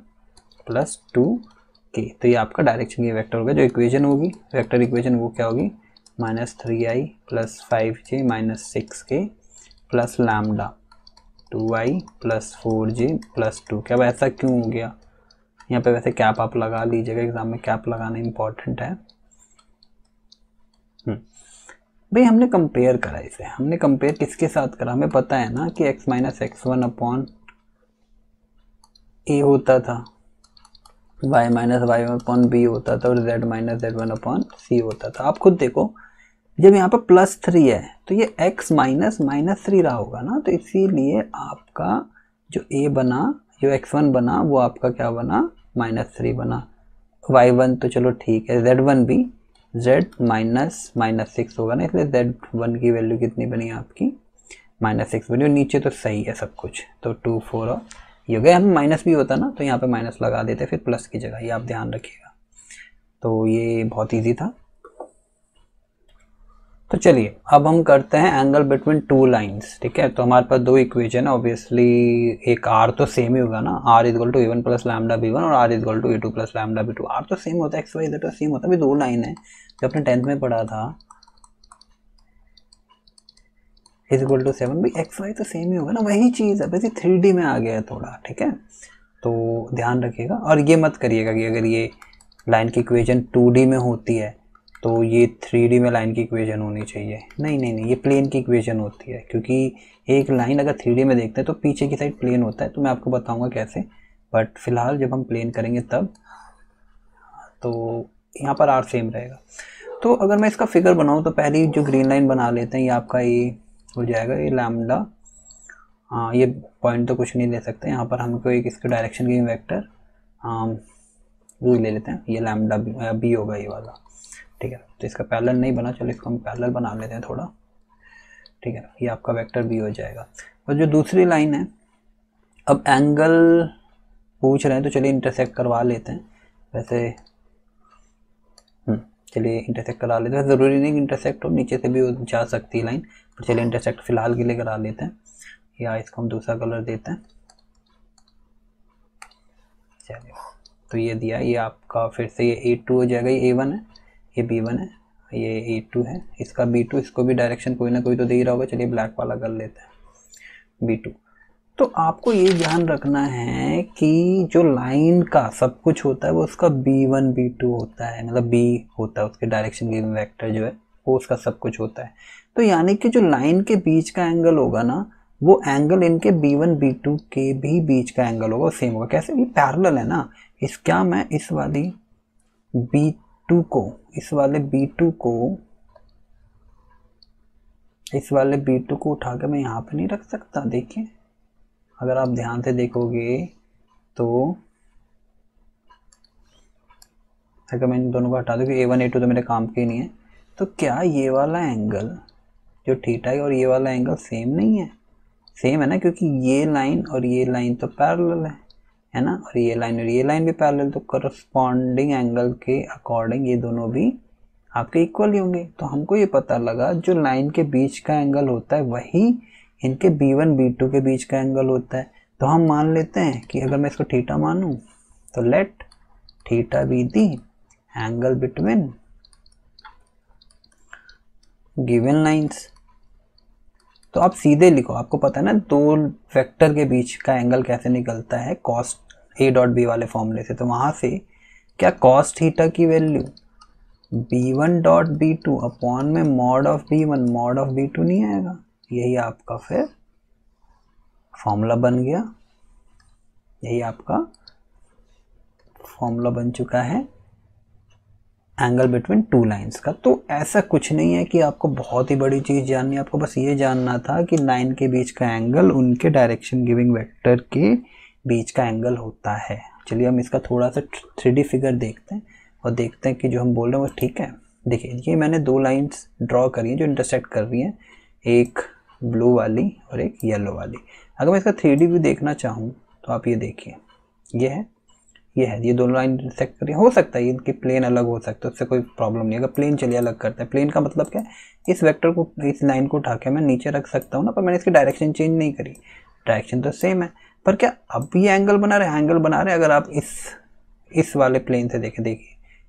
प्लस 2k। तो ये आपका डायरेक्शन ये वेक्टर होगा। जो इक्वेशन होगी वेक्टर इक्वेशन वो क्या होगी, -3i plus 5j minus 6k plus lambda 2i plus 4j plus 2k। अब ऐसा क्यों हो गया, यहाँ पे वैसे कैप आप लगा लीजिएगा, एग्जाम में कैप लगाना इंपॉर्टेंट है। भाई हमने कंपेयर करा इसे, हमने कंपेयर किसके साथ करा, हमें पता है ना कि x minus x1 upon a होता था, y minus y1 upon b होता था, और z minus z1 upon c होता था। आप खुद देखो जब यहाँ पर +3 है तो ये x माइनस -3 रहा होगा ना, तो इसीलिए आपका जो a बना, जो x1 बना वो आपका क्या बना, -3 बना। y1 तो चलो ठीक है, z1 भी z -6 होगा ना, इसलिए z1 की वैल्यू कितनी बनी आपकी, -6 बनी, और नीचे तो सही है सब कुछ, तो 2 4 और ये हो गया। यहाँ पे माइनस भी होता ना तो यहाँ पे माइनस लगा देते फिर प्लस की जगह, ये आप ध्यान रखिएगा। तो ये बहुत ईजी था। तो चलिए अब हम करते हैं एंगल बिटवीन टू लाइंस। ठीक है, तो हमारे पास दो इक्वेशन है ऑब्वियसली, एक आर तो सेम ही होगा ना, r is equal to a one plus lambda b one और r is equal to a two plus lambda b two. R तो सेम होता है, एक्स वाई जेड सेम होता है। अभी दो लाइन है जो अपने 10th में पढ़ा था, इज इक्वल टू 7 भी, एक्स वाई तो सेम ही होगा ना, वही चीज़ है, बस ये 3D में आ गया है थोड़ा। ठीक है, तो ध्यान रखिएगा और ये मत करिएगा कि अगर ये लाइन की इक्वेशन 2D में होती है तो ये 3D में लाइन की इक्वेशन होनी चाहिए। नहीं नहीं नहीं, ये प्लेन की इक्वेशन होती है, क्योंकि एक लाइन अगर 3D में देखते हैं तो पीछे की साइड प्लेन होता है, तो मैं आपको बताऊंगा कैसे, बट फिलहाल जब हम प्लेन करेंगे तब, तो यहाँ पर आर सेम रहेगा। तो अगर मैं इसका फिगर बनाऊँ तो पहली जो ग्रीन लाइन बना लेते हैं, ये आपका ये हो जाएगा, ये लैम्डा, हाँ ये पॉइंट तो कुछ नहीं ले सकते यहाँ पर, हमको एक इसके डायरेक्शन गिविंग वेक्टर ले लेते हैं, ये लैम्डा बी होगा ये वाला। ठीक है, तो इसका पैरेलल नहीं बना, चलो इसको हम पैरेलल बना लेते हैं थोड़ा। ठीक है, ये आपका वेक्टर बी हो जाएगा। और जो दूसरी लाइन है, अब एंगल पूछ रहे हैं तो चलिए इंटरसेक्ट करवा लेते हैं। वैसे चलिए इंटरसेक्ट करा लेते हैं, ज़रूरी नहीं इंटरसेक्ट हो, नीचे से भी जा सकती है लाइन, पर चलिए इंटरसेक्ट फिलहाल के लिए करा लेते हैं, या इसको हम दूसरा कलर देते हैं। चलिए, तो ये दिया, ये आपका फिर से ये A2 हो जाएगा, ये A1 है, ये B1 है, ये A2 है, इसका B2, इसको भी डायरेक्शन कोई ना कोई तो दे ही रहा होगा। चलिए ब्लैक वाला कर लेते हैं B2। तो आपको ये ध्यान रखना है कि जो लाइन का सब कुछ होता है वो उसका B1 B2 होता है, मतलब B होता है उसके डायरेक्शन गिविंग वेक्टर जो है वो उसका सब कुछ होता है। तो यानी कि जो लाइन के बीच का एंगल होगा ना, वो एंगल इनके B1 B2 के भी बीच का एंगल होगा, सेम होगा। कैसे, ये पैरेलल है ना, इस क्या मैं इस वाली B2 को, इस वाले B2 को, इस वाले B2 को उठा के मैं यहाँ पे नहीं रख सकता। देखिए अगर आप ध्यान से देखोगे तो, अगर मैं इन दोनों को हटा दूँ कि A1 A2 तो मेरे काम के नहीं है, तो क्या ये वाला एंगल जो थीटा है और ये वाला एंगल सेम नहीं है? सेम है ना, क्योंकि ये लाइन और ये लाइन तो पैरेलल है ना, और ये लाइन और ये लाइन भी पैरेलल, तो करस्पॉन्डिंग एंगल के अकॉर्डिंग ये दोनों भी आपके इक्वल ही होंगे। तो हमको ये पता लगा जो लाइन के बीच का एंगल होता है वही इनके B1 B2 के बीच का एंगल होता है। तो हम मान लेते हैं कि अगर मैं इसको थीटा मानूं तो let theta be the angle between given lines. तो आप सीधे लिखो, आपको पता है ना दो वेक्टर के बीच का एंगल कैसे निकलता है, कॉस ए डॉट बी वाले फॉर्मूले से। तो वहां से क्या कॉस थीटा की value B1 dot B2 upon में mod of B1 mod of B2 नहीं आएगा? यही आपका फिर फॉर्मूला बन गया, यही आपका फॉर्मूला बन चुका है एंगल बिटवीन टू लाइंस का। तो ऐसा कुछ नहीं है कि आपको बहुत ही बड़ी चीज़ जाननी है, आपको बस ये जानना था कि लाइन के बीच का एंगल उनके डायरेक्शन गिविंग वेक्टर के बीच का एंगल होता है। चलिए हम इसका थोड़ा सा 3D फिगर देखते हैं और देखते हैं कि जो हम बोल रहे हैं वो ठीक है। देखिए ये मैंने दो लाइंस ड्रॉ करी हैं जो इंटरसेक्ट कर रही हैं, एक ब्लू वाली और एक येलो वाली। अगर मैं इसका 3D व्यू देखना चाहूँ तो आप ये देखिए, ये दोनों लाइन इंटरसेक्ट करिए। हो सकता है इनके प्लेन अलग हो सकता है, उससे कोई प्रॉब्लम नहीं। अगर प्लेन चलिए अलग करते हैं, प्लेन का मतलब क्या है, इस वेक्टर को, इस लाइन को उठा के मैं नीचे रख सकता हूँ ना, पर मैंने इसकी डायरेक्शन चेंज नहीं करी, डायरेक्शन तो सेम है। पर क्या अब ये एंगल बना रहे अगर आप इस वाले प्लेन से देखिए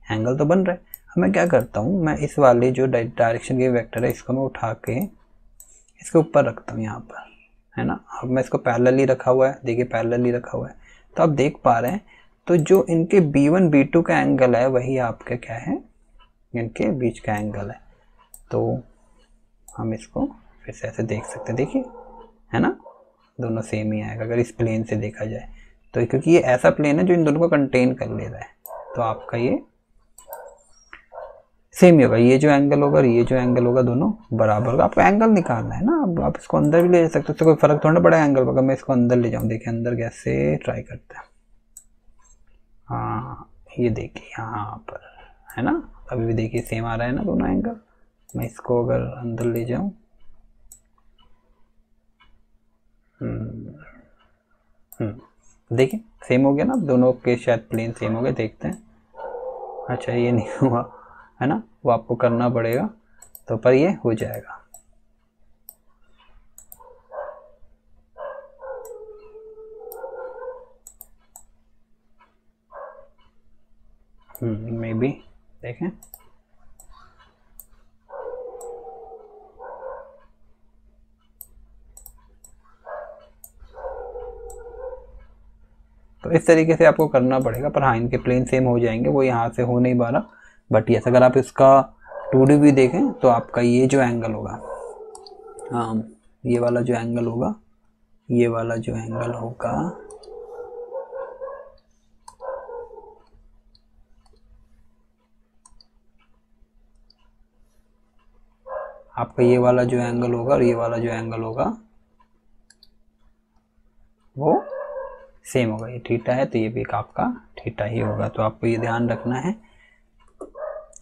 एंगल तो बन रहा है। अब मैं क्या करता हूँ, मैं इस वाले जो डायरेक्शन के वेक्टर है इसको मैं उठा के इसके ऊपर रखता हूँ यहाँ पर, है ना। अब मैं इसको पैरेलल ही रखा हुआ है, देखिए पैरेलल ही रखा हुआ है, तो आप देख पा रहे हैं। तो जो इनके B1 B2 का एंगल है वही आपका क्या है, इनके बीच का एंगल है। तो हम इसको फिर से ऐसे देख सकते हैं, देखिए है ना, दोनों सेम ही आएगा अगर इस प्लेन से देखा जाए तो, क्योंकि ये ऐसा प्लेन है जो इन दोनों को कंटेन कर ले रहा है। तो आपका ये सेम ही होगा, ये जो एंगल होगा और ये जो एंगल होगा दोनों बराबर होगा। आपको एंगल निकालना है ना, अब आप इसको अंदर भी ले जा सकते हो, उससे कोई फर्क थोड़ा ना पड़ा एंगल होगा। मैं इसको अंदर ले जाऊँ, देखिए अंदर कैसे ट्राई करते हैं। हाँ ये देखिए यहाँ पर है ना, अभी भी देखिए सेम आ रहा है ना दोनों एंगल। मैं इसको अगर अंदर ले जाऊँ, देखिए सेम हो गया ना, दोनों के शायद प्लेन सेम हो गए, देखते हैं। अच्छा ये नहीं हुआ है ना, वो आपको करना पड़ेगा, तो पर ये हो जाएगा। मे बी देखें, तो इस तरीके से आपको करना पड़ेगा। पर हाँ इनके प्लेन सेम हो जाएंगे, वो यहाँ से हो नहीं पा रहा। बट यस अगर आप इसका 2D भी देखें तो आपका ये जो एंगल होगा, हाँ ये वाला जो एंगल होगा, ये वाला जो एंगल होगा, आपका ये वाला जो एंगल होगा और ये वाला जो एंगल होगा वो सेम होगा। ये थीटा है तो ये भी आपका थीटा ही होगा, तो आपको ये ध्यान रखना है।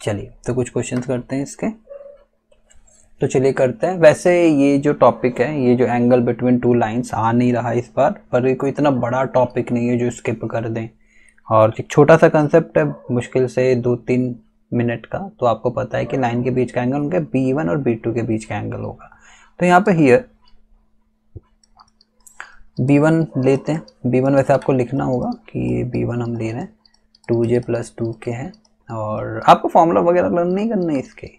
चलिए तो कुछ क्वेश्चंस करते हैं इसके, तो चलिए करते हैं। वैसे ये जो टॉपिक है, ये जो एंगल बिटवीन टू लाइंस आ नहीं रहा इस बार, पर ये कोई इतना बड़ा टॉपिक नहीं है जो स्किप कर दें, और एक छोटा सा कंसेप्ट है, मुश्किल से 2-3 मिनट का। तो आपको पता है कि लाइन के बीच का एंगल उनके B1 और B2 के बीच का एंगल होगा। तो यहाँ पे हियर B1 लेते हैं। B1 वैसे आपको लिखना होगा कि ये B1 हम ले रहे हैं 2J + 2K है, और आपको फॉर्मूला वगैरह लर्न नहीं करना है इसके,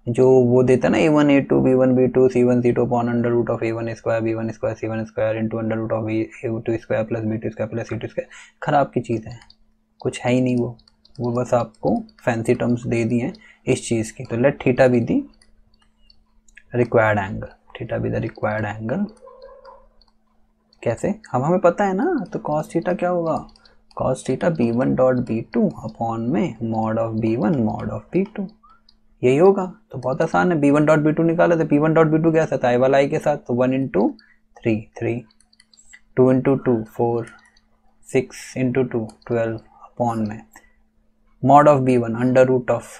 जो वो देता है ना A1 A2 B1 B2 C1 C2 upon under root of A1 square B1 square C1 square into under root of A2 square plus B2 square plus C2 square. खराब की चीज़ है, कुछ है ही नहीं वो बस आपको फैंसी टर्म्स दे दिए हैं इस चीज़ की। तो let theta be the required angle, theta be the required angle. कैसे, अब हमें पता है ना, तो कॉस थीटा क्या होगा, cos theta B1 dot B2 upon में mod of B1 mod of B2, यही होगा। तो बहुत आसान है, B1 डॉट B2 निकाले तो B1 डॉट B2 क्या था, आई वाला आई के साथ, तो 1 इंटू 3 3, 2 इंटू 2 4, 6 इंटू 2 12 अपॉन में mod of B1 under root of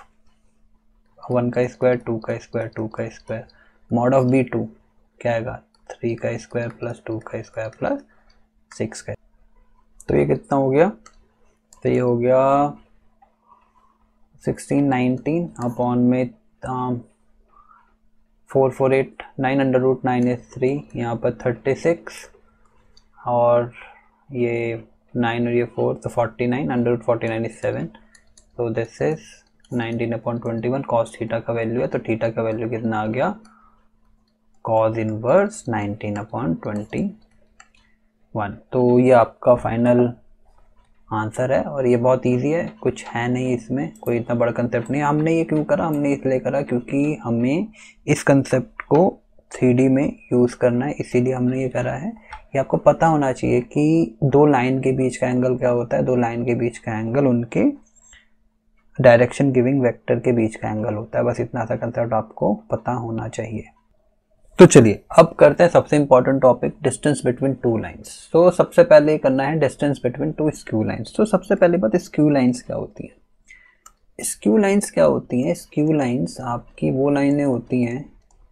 1 का स्क्वायर 2 का स्क्वायर 2 का स्क्वायर, मॉड ऑफ B2 क्या आएगा 3 का स्क्वायर प्लस 2 का स्क्वायर प्लस 6 का। तो ये कितना हो गया, तो ये हो गया 16 19 अपॉन में 4 4 8 9 अंडर रूट 9 इज 3, यहाँ पर 36 और ये 9 और ये 4, तो 49 अंडर रूट 49 इज 7, तो this is 19 upon 21। Cos theta का वैल्यू है, तो थीटा का वैल्यू कितना आ गया, कॉस इनवर्स 19 अपॉन 21। तो ये आपका फाइनल आंसर है, और ये बहुत इजी है, कुछ है नहीं इसमें, कोई इतना बड़ा कंसेप्ट नहीं। हमने ये क्यों करा, हमने इसलिए करा क्योंकि हमें इस कंसेप्ट को 3D में यूज़ करना है, इसीलिए हमने ये करा है। ये आपको पता होना चाहिए कि दो लाइन के बीच का एंगल क्या होता है, दो लाइन के बीच का एंगल उनके डायरेक्शन गिविंग वेक्टर के बीच का एंगल होता है, बस इतना सा कंसेप्ट आपको पता होना चाहिए। तो चलिए अब करते हैं सबसे important topic, distance between two lines. तो सबसे पहले करना है distance between two skew lines. तो सबसे पहले बात, स्क्यू लाइंस क्या होती है। स्क्यू लाइंस क्या होती हैं, स्क्यू लाइंस आपकी वो लाइनें होती हैं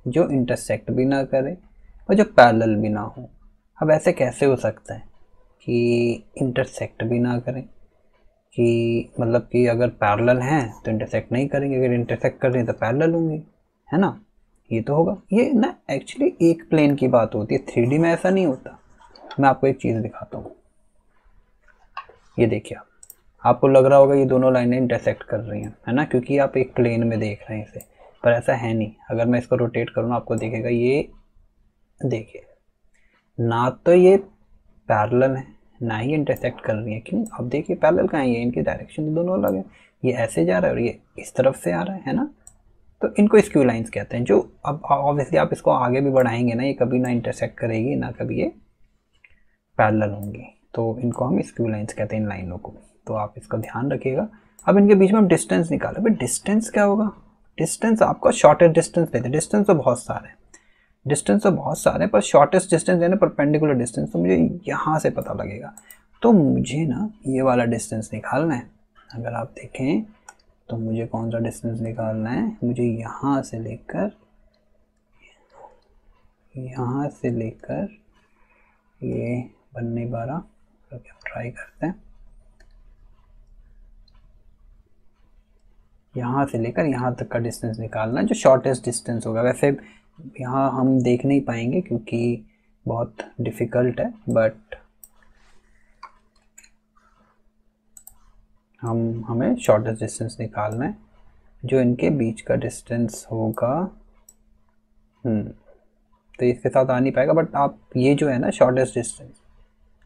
जो इंटरसेक्ट भी ना करें और जो पैरेलल भी ना हो। अब ऐसे कैसे हो सकता है कि इंटरसेक्ट भी ना करें, कि मतलब कि अगर पैरेलल हैं तो इंटरसेक्ट नहीं करेंगे, अगर इंटरसेक्ट कर रहे हैं तो पैरेलल होंगे, है ना, ये तो होगा। ये ना एक्चुअली एक प्लेन की बात होती है, 3D में ऐसा नहीं होता। मैं आपको एक चीज़ दिखाता हूँ, ये देखिए, आपको लग रहा होगा ये दोनों लाइनें इंटरसेक्ट कर रही हैं, है ना, क्योंकि आप एक प्लेन में देख रहे हैं इसे, पर ऐसा है नहीं। अगर मैं इसको रोटेट करूँ आपको दिखेगा, ये देखिए ना तो ये पैरेलल है ना ही इंटरसेक्ट कर रही है। क्यों, अब देखिए पैरेलल कहाँ है, ये इनकी डायरेक्शन तो दोनों अलग है, ये ऐसे जा रहा है और ये इस तरफ से आ रहा है ना। तो इनको स्क्यू लाइंस कहते हैं, जो अब ऑब्वियसली आप इसको आगे भी बढ़ाएंगे ना, ये कभी ना इंटरसेक्ट करेगी ना कभी ये पैरेलल होंगी, तो इनको हम स्क्यू लाइंस कहते हैं इन लाइनों को। तो आप इसका ध्यान रखिएगा। अब इनके बीच में हम डिस्टेंस निकालें, भाई डिस्टेंस क्या होगा, डिस्टेंस आपका शॉर्टेस्ट डिस्टेंस लेते हैं। डिस्टेंस तो बहुत सारे हैं, डिस्टेंस तो बहुत सारे हैं, पर शॉर्टेस्ट डिस्टेंस है ना परपेंडिकुलर डिस्टेंस, तो मुझे यहाँ से पता लगेगा। तो मुझे ना ये वाला डिस्टेंस निकालना है। अगर आप देखें तो मुझे कौन सा डिस्टेंस निकालना है, मुझे यहाँ से लेकर ये बन नहीं पा रहा, करके हम ट्राई करते हैं। यहाँ से लेकर यहाँ तक का डिस्टेंस निकालना जो शॉर्टेस्ट डिस्टेंस होगा। वैसे यहाँ हम देख नहीं पाएंगे क्योंकि बहुत डिफ़िकल्ट है, बट हमें शॉर्टेस्ट डिस्टेंस निकालना है जो इनके बीच का डिस्टेंस होगा। तो इसके साथ आ नहीं पाएगा, बट आप ये जो है ना शॉर्टेस्ट डिस्टेंस,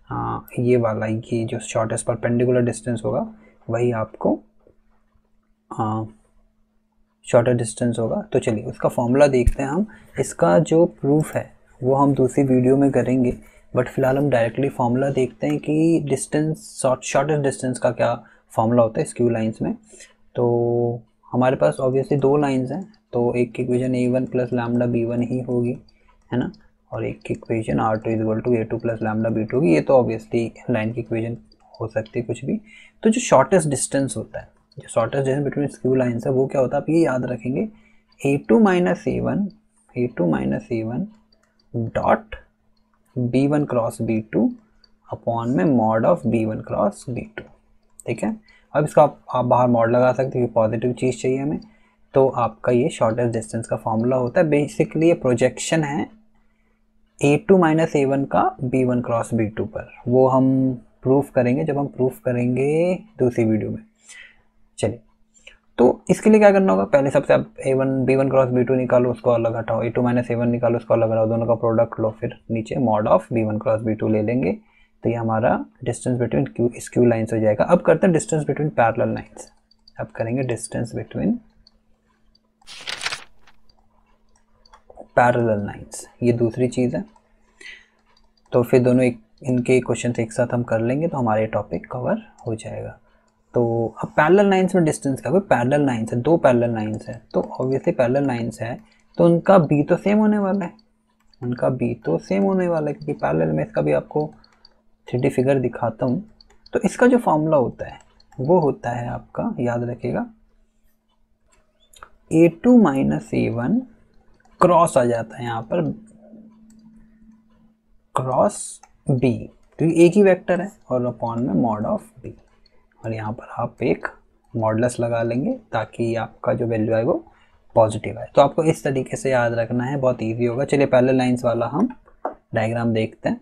हाँ ये वाला, ये जो शॉर्टेस्ट परपेंडिकुलर डिस्टेंस होगा वही आपको शॉर्टर डिस्टेंस होगा। तो चलिए उसका फॉर्मूला देखते हैं हम। इसका जो प्रूफ है वो हम दूसरी वीडियो में करेंगे, बट फिलहाल हम डायरेक्टली फॉर्मूला देखते हैं कि डिस्टेंस शॉर्टेस्ट डिस्टेंस का क्या फॉर्मूला होता है स्क्यू लाइंस में। तो हमारे पास ऑब्वियसली दो लाइंस हैं, तो एक की equation a1 plus lambda b1 ही होगी, है ना, और एक की equation r2 equal to a2 plus lambda b2 होगी। ये तो ऑब्वियसली लाइन की इक्वेशन हो सकती है कुछ भी। तो जो शॉर्टेस्ट डिस्टेंस होता है, जो shortest distance between skew lines है, वो क्या होता है आप ये याद रखेंगे, a2 minus a1 dot b1 cross b2 upon में mod of b1 cross b2। ठीक है, अब इसका आप बाहर मॉड लगा सकते हैं, पॉजिटिव चीज़ चाहिए हमें, तो आपका ये शॉर्टेस्ट डिस्टेंस का फॉर्मूला होता है। बेसिकली ये प्रोजेक्शन है a2 माइनस a1 का b1 क्रॉस b2 पर, वो हम प्रूफ करेंगे जब हम प्रूफ करेंगे दूसरी वीडियो में। चलिए, तो इसके लिए क्या करना होगा, पहले सबसे आप a1 b1 क्रॉस b2 निकालो, उसको अलग हटाओ, a2 माइनस a1 निकालो, उसको अलग हटाओ, दोनों का प्रोडक्ट लो, फिर नीचे mod of b1 cross b2 ले लेंगे, तो ये हमारा डिस्टेंस बिटवीन स्क्यू लाइन्स हो जाएगा। अब करते हैं डिस्टेंस बिटवीन पैरेलल लाइन्स। अब करेंगे डिस्टेंस बिटवीन पैरेलल लाइन्स, ये दूसरी चीज़ है। तो फिर दोनों इनके क्वेश्चन एक साथ हम कर लेंगे तो हमारे टॉपिक कवर हो जाएगा। तो अब पैरेलल लाइन्स में डिस्टेंस का, कोई पैरेलल लाइन्स है, दो पैरेलल लाइन्स है, तो ऑब्वियसली पैरेलल लाइन्स है तो उनका बी तो सेम होने वाला है, उनका बी तो सेम होने वाला है, क्योंकि पैरेलल में इसका भी आपको 3D फिगर दिखाता हूँ। तो इसका जो फॉर्मूला होता है वो होता है आपका, याद रखिएगा, a2 माइनस a1 क्रॉस आ जाता है यहाँ पर क्रॉस b, क्योंकि एक ही वेक्टर है, और अपॉन में मॉड ऑफ b, और यहाँ पर आप एक मॉडुलस लगा लेंगे ताकि आपका जो वैल्यू आए वो पॉजिटिव आए। तो आपको इस तरीके से याद रखना है, बहुत इजी होगा। चलिए पैरेलल लाइंस वाला हम डायग्राम देखते हैं।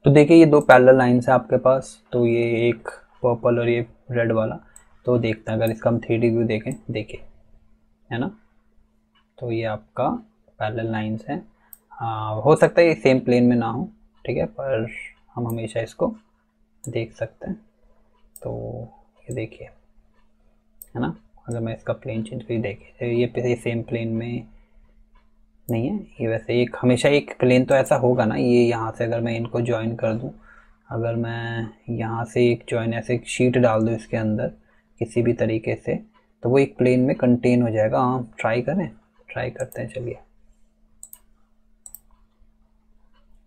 तो देखिए ये दो पैरेलल लाइंस है आपके पास, तो ये एक पर्पल और ये रेड वाला। तो देखते हैं, अगर इसका हम 3D व्यू देखें, देखिए है ना, तो ये आपका पैरेलल लाइंस है। हाँ, हो सकता है ये सेम प्लेन में ना हो, ठीक है, पर हम हमेशा इसको देख सकते हैं। तो ये देखिए, है ना, अगर मैं इसका प्लेन चेंज करी, देखिए ये सेम प्लेन में नहीं है, ये वैसे एक हमेशा एक प्लेन तो ऐसा होगा ना, ये यहाँ से अगर मैं इनको ज्वाइन कर दूँ, अगर मैं यहाँ से एक ज्वाइन ऐसे एक शीट डाल दूँ इसके अंदर किसी भी तरीके से, तो वो एक प्लेन में कंटेन हो जाएगा। हाँ ट्राई करें, ट्राई करते हैं, चलिए।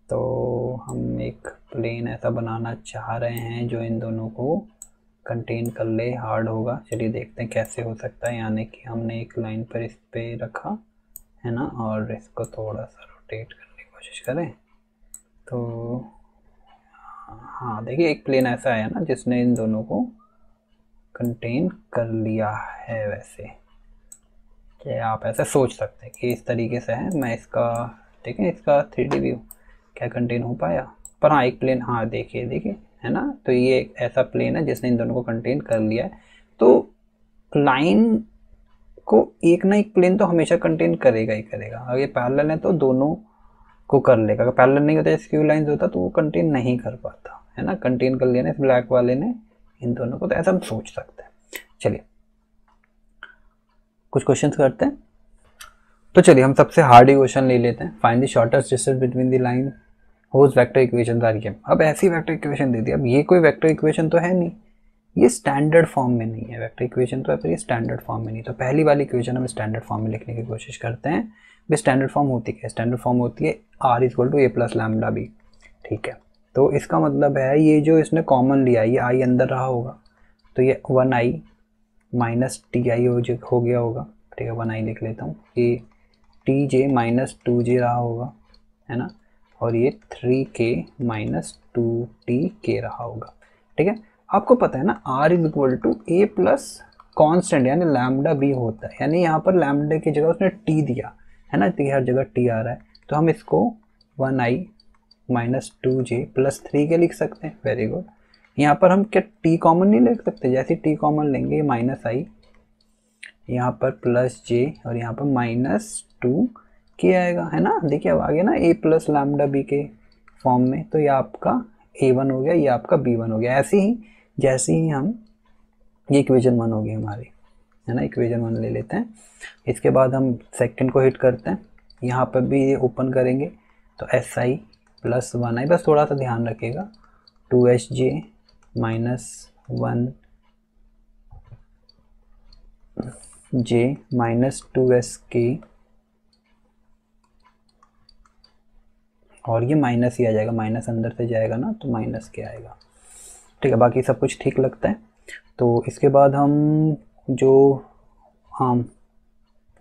तो हम एक प्लेन ऐसा बनाना चाह रहे हैं जो इन दोनों को कंटेन कर ले, हार्ड होगा। चलिए देखते हैं कैसे हो सकता है, यानी कि हमने एक लाइन पर इस पे रखा है ना, और इसको थोड़ा सा रोटेट करने की कोशिश करें, तो हाँ देखिए एक प्लेन ऐसा है ना जिसने इन दोनों को कंटेन कर लिया है। वैसे क्या आप ऐसे सोच सकते हैं कि इस तरीके से है, मैं इसका देखें इसका 3D व्यू क्या कंटेन हो पाया, पर हाँ एक प्लेन, हाँ देखिए देखिए है ना, तो ये एक ऐसा प्लेन है जिसने इन दोनों को कंटेन कर लिया है। तो लाइन को एक ना एक प्लेन तो हमेशा कंटेन करेगा ही करेगा। अगर ये पैरेलल है तो दोनों को कर लेगा, अगर पैरेलल नहीं होता स्क्यू लाइंस होता तो वो कंटेन नहीं कर पाता, है ना, कंटेन कर लिया ना इस ब्लैक वाले ने इन दोनों को, तो ऐसा हम सोच सकते हैं। चलिए कुछ क्वेश्चंस करते हैं। तो चलिए हम सबसे हार्ड क्वेश्चन ले लेते हैं। Find the shortest distance between the line whose vector equation are given. अब ऐसी वेक्टर इक्वेशन दे दी, अब ये कोई वेक्टर इक्वेशन तो है नहीं, ये स्टैंडर्ड फॉर्म में नहीं है, वेक्टर इक्वेशन तो है पर ये स्टैंडर्ड फॉर्म में नहीं। तो पहली वाली इक्वेशन हम स्टैंडर्ड फॉर्म में लिखने की कोशिश करते हैं। भी स्टैंडर्ड फॉर्म होती है, स्टैंडर्ड फॉर्म होती है R equal to A plus lambda B, ठीक है। तो इसका मतलब है ये जो इसने कॉमन लिया, ये आई अंदर रहा होगा, तो ये 1i माइनस टी आई हो गया होगा, ठीक है, 1i लिख लेता हूँ, ये टी जे माइनस 2j रहा होगा, है ना, और ये 3k माइनस 2tk रहा होगा। ठीक है, आपको पता है ना r is equal to a plus constant यानी लैम्डा b होता है, यानी यहाँ पर लैम्डा की जगह उसने t दिया है ना, तो हर जगह t आ रहा है, तो हम इसको 1i minus 2j plus 3k लिख सकते हैं। Very good. यहाँ पर हम क्या t कॉमन नहीं ले सकते? जैसे t कॉमन लेंगे माइनस आई, यहाँ पर प्लस j और यहाँ पर माइनस 2k आएगा, है ना। देखिए अब आ गया ना a प्लस लैम्डा b के फॉर्म में, तो ये आपका a1 हो गया, ये आपका b1 हो गया। ऐसे ही जैसे ही हम ये इक्वेशन 1 हो गई हमारी, है ना, इक्वेशन 1 ले लेते हैं। इसके बाद हम सेकंड को हिट करते हैं, यहाँ पर भी ये ओपन करेंगे तो एस आई प्लस 1i, बस थोड़ा सा ध्यान रखिएगा, 2sj minus 1j minus 2sk, और ये माइनस ही आ जाएगा, माइनस अंदर से जाएगा ना तो माइनस के आएगा। ठीक है, बाकी सब कुछ ठीक लगता है। तो इसके बाद हम जो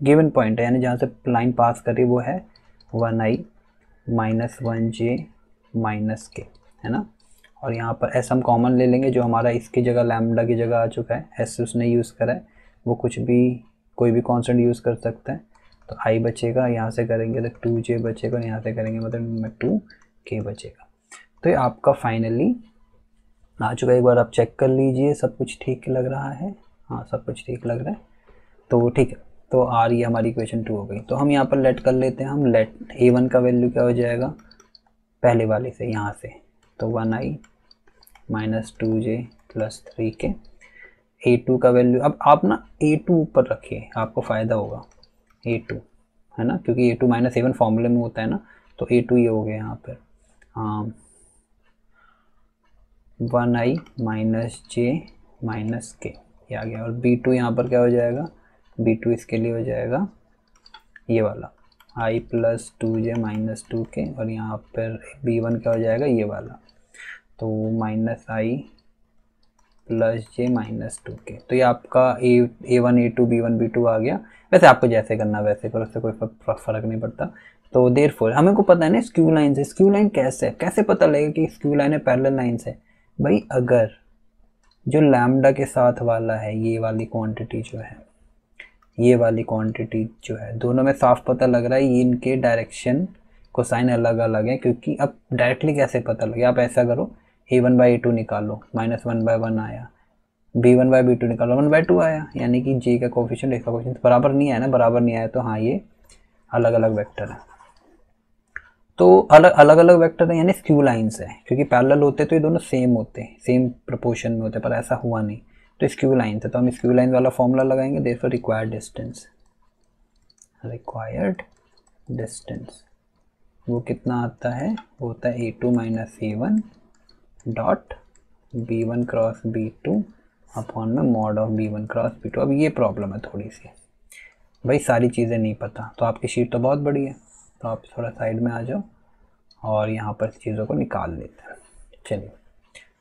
गिवन पॉइंट है यानी जहाँ से लाइन पास करी वो है 1i माइनस 1j माइनस के, है ना। और यहाँ पर s हम कॉमन ले लेंगे, जो हमारा इसकी जगह लैम्डा की जगह आ चुका है, s उसने यूज़ करा है, वो कुछ भी कोई भी कांस्टेंट यूज़ कर सकते हैं। तो i बचेगा, यहाँ से करेंगे तो 2j बचेगा, और यहाँ से करेंगे मतलब 2k बचेगा। तो ये आपका फाइनली आ चुका है। एक बार आप चेक कर लीजिए सब कुछ ठीक लग रहा है। हाँ, सब कुछ ठीक लग रहा है, तो ठीक है। तो आर ये हमारी इक्वेशन 2 हो गई। तो हम यहाँ पर लेट कर लेते हैं, हम लेट a1 का वैल्यू क्या हो जाएगा पहले वाले से, यहाँ से, तो 1i minus 2j plus 3k। a2 का वैल्यू अब आप ना a2 ऊपर रखिए, आपको फ़ायदा होगा, a2, है ना, क्योंकि a2 माइनस a1 फॉर्मूले में होता है ना, तो a2 ये हो गया यहाँ पर। हाँ, 1i माइनस j माइनस के ये आ गया, और b2 यहाँ पर क्या हो जाएगा, b2 इसके लिए हो जाएगा ये वाला i plus 2j minus 2k, और यहाँ पर b1 क्या हो जाएगा ये वाला, तो minus i plus j minus 2k। तो ये आपका a1 a2 b1 b2 आ गया। वैसे आपको जैसे करना वैसे करो, उससे कोई फ़र्क नहीं पड़ता। तो देयरफॉर हमें को पता है ना स्क्यू लाइन से, स्क्यू लाइन कैसे पता लगेगा कि स्क्यू लाइन है पैरेलल लाइन से? भाई अगर जो लैम्डा के साथ वाला है ये वाली क्वांटिटी जो है, ये वाली क्वांटिटी जो है, दोनों में साफ पता लग रहा है ये इनके डायरेक्शन कोसाइन अलग अलग है। क्योंकि अब डायरेक्टली कैसे पता लगे, आप ऐसा करो a1 बाई a2 निकालो, माइनस 1/1 आया, b1 बाई b2 निकालो 1/2 आया, यानी कि j का कोफिशिएंट इसका कोफिशिएंट बराबर नहीं आया ना, बराबर नहीं आया तो हाँ ये अलग अलग वेक्टर है। तो अलग अलग वेक्टर है यानी स्क्यू लाइंस है, क्योंकि पैरेलल होते तो ये दोनों सेम होते, सेम प्रोपोर्शन में होते, पर ऐसा हुआ नहीं, तो स्क्यू लाइन है। तो हम स्क्यू लाइन वाला फॉर्मूला लगाएंगे, देयरफॉर रिक्वायर्ड डिस्टेंस वो कितना आता है, वो होता है a2 minus a1 dot b1 cross b2 upon में mod of b1 cross b2। अब ये प्रॉब्लम है थोड़ी सी, भाई सारी चीज़ें नहीं पता, तो आपकी शीट तो बहुत बड़ी है, तो आप थोड़ा साइड में आ जाओ और यहाँ पर चीज़ों को निकाल लेते हैं। चलिए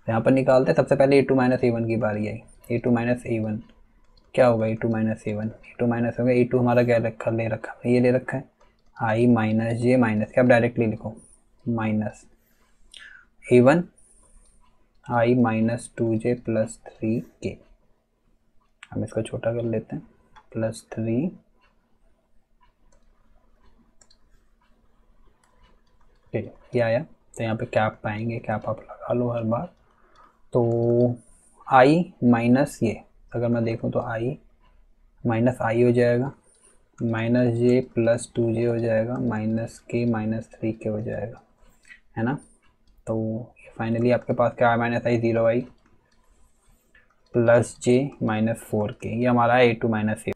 यहाँ पर निकालते हैं। सबसे पहले a2 माइनस a1 की बारी आई। a2 माइनस a1 क्या होगा, a2 minus a1, a2 minus होगा, a2 हमारा क्या रखा, ले रखा, ये ले रखा है i माइनस j माइनस क्या, आप डायरेक्टली लिखो minus a1 i minus 2j plus 3k। हम इसको छोटा कर लेते हैं, प्लस 3 ये आया। तो यहाँ पे कैप पाएंगे, कैप आप लगा लो हर बार। तो i माइनस ये अगर मैं देखूँ तो i माइनस i हो जाएगा, माइनस j प्लस 2j हो जाएगा, माइनस k माइनस 3k हो जाएगा, है ना। तो फाइनली आपके पास क्या है, minus i 0i plus j minus 4k, ये हमारा है a2 माइनस a।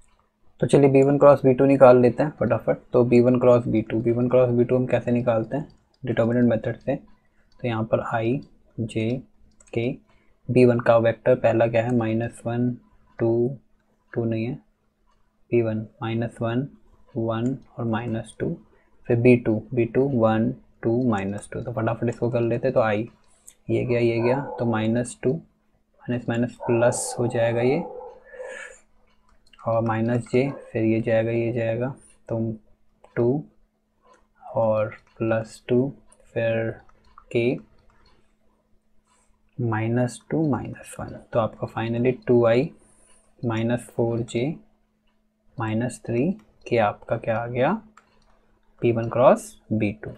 तो चलिए b1 क्रॉस b2 निकाल लेते हैं फटाफट। तो b1 क्रॉस b2 हम कैसे निकालते हैं, डिटर्मिनेंट मेथड से। तो यहाँ पर i j k, b1 का वेक्टर पहला क्या है, माइनस 1 2 नहीं है, b1 माइनस 1 1 और माइनस 2, फिर b2 1 2 माइनस 2। तो फटाफट इसको कर लेते। तो i ये गया तो माइनस 2 माइनस माइनस प्लस हो जाएगा ये, और माइनस j, फिर ये जाएगा तो 2 और प्लस 2, फिर k -2 -1, तो आपका फाइनली 2i -4j -3 के आपका क्या आ गया b1 क्रॉस b2।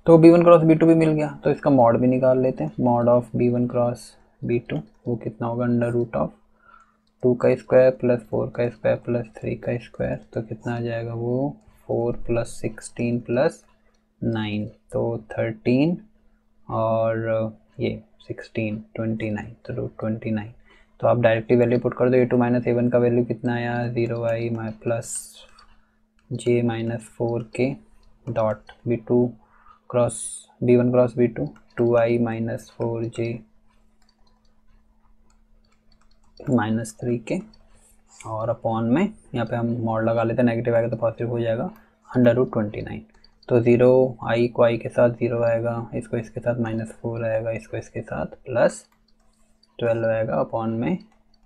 तो b1 क्रॉस b2 भी मिल गया, तो इसका मॉड भी निकाल लेते हैं। Mod of b1 cross b2 वो कितना होगा, अंडर रूट ऑफ 2 का स्क्वायर प्लस 4 का स्क्वायर प्लस 3 का स्क्वायर, तो कितना आ जाएगा वो 4 + 16 + 9, तो 13 और ये 16 29, तो रूट 29। तो आप डायरेक्टली वैल्यू पुट कर दो। a2 - a1 का वैल्यू कितना आया 0i plus j -4k dot b2 cross b1 cross b2 2i -4j -3k और अपॉन में यहाँ पे हम मॉड लगा लेते हैं, नेगेटिव आएगा तो पॉजिटिव हो जाएगा, अंडर रूट 29। तो 0 i को i के साथ 0 आएगा, इसको इसके साथ -4 आएगा, इसको इसके साथ +12 आएगा, अपॉन में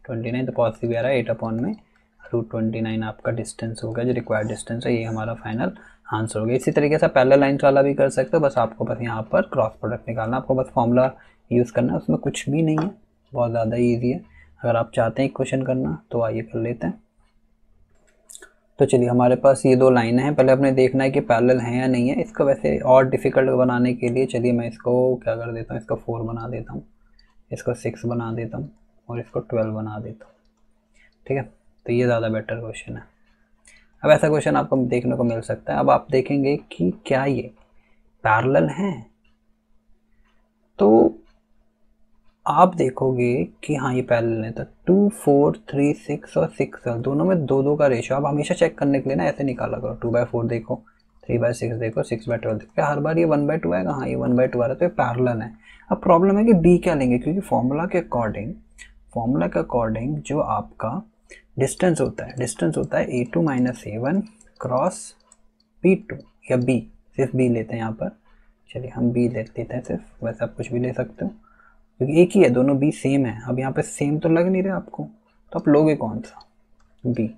29, तो पॉजिटिव भी आ रहा है 8 अपॉन में रूट 29 आपका डिस्टेंस हो गया, जो रिक्वायर्ड डिस्टेंस है। ये हमारा फाइनल आंसर हो गया। इसी तरीके से पैरेलल लाइन्स वाला भी कर सकते हो, बस आपको बस यहाँ पर क्रॉस प्रोडक्ट निकालना, आपको बस फॉर्मूला यूज़ करना है, उसमें कुछ भी नहीं है, बहुत ज़्यादा ईजी है। अगर आप चाहते हैं क्वेश्चन करना तो आइए कर लेते हैं। तो चलिए हमारे पास ये दो लाइनें हैं, पहले अपने देखना है कि पैरेलल हैं या नहीं है। इसको वैसे और डिफ़िकल्ट बनाने के लिए चलिए मैं इसको क्या कर देता हूँ, इसको 4 बना देता हूँ, इसको 6 बना देता हूँ और इसको 12 बना देता हूँ, ठीक है। तो ये ज़्यादा बेटर क्वेश्चन है। अब ऐसा क्वेश्चन आपको देखने को मिल सकता है। अब आप देखेंगे कि क्या ये पैरेलल हैं, तो आप देखोगे कि हाँ ये पैरेलल है। तो 2 4 3 6 और 6 दोनों में 2 का रेशियो आप हमेशा चेक करने के लिए ना ऐसे निकाला करो। 2/4 देखो, 3/6 देखो, 6/12 देखो, क्या हर बार ये 1/2 आएगा? हाँ ये 1/2 आ रहा है, तो ये पैरेलल है। अब प्रॉब्लम है कि बी क्या लेंगे, क्योंकि फॉर्मूला के अकॉर्डिंग जो आपका डिस्टेंस होता है a2 - a1 क्रॉस b2 या b, सिर्फ b लेते हैं यहाँ पर। चलिए हम b ले लेते हैं सिर्फ, वैसे आप कुछ भी ले सकते हो क्योंकि एक ही है, दोनों बी सेम है। अब यहाँ पे सेम तो लग नहीं रहा आपको, तो आप लोगे कौन सा, बी,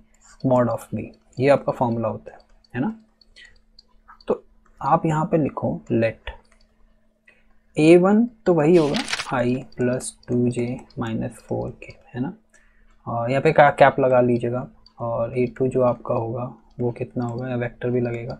मॉड ऑफ बी, ये आपका फॉर्मूला होता है ना। तो आप यहाँ पे लिखो लेट a1 तो वही होगा i + 2j - 4k, है ना। और यहाँ पे कैप लगा लीजिएगा, और a2 जो आपका होगा वो कितना होगा, या वेक्टर भी लगेगा,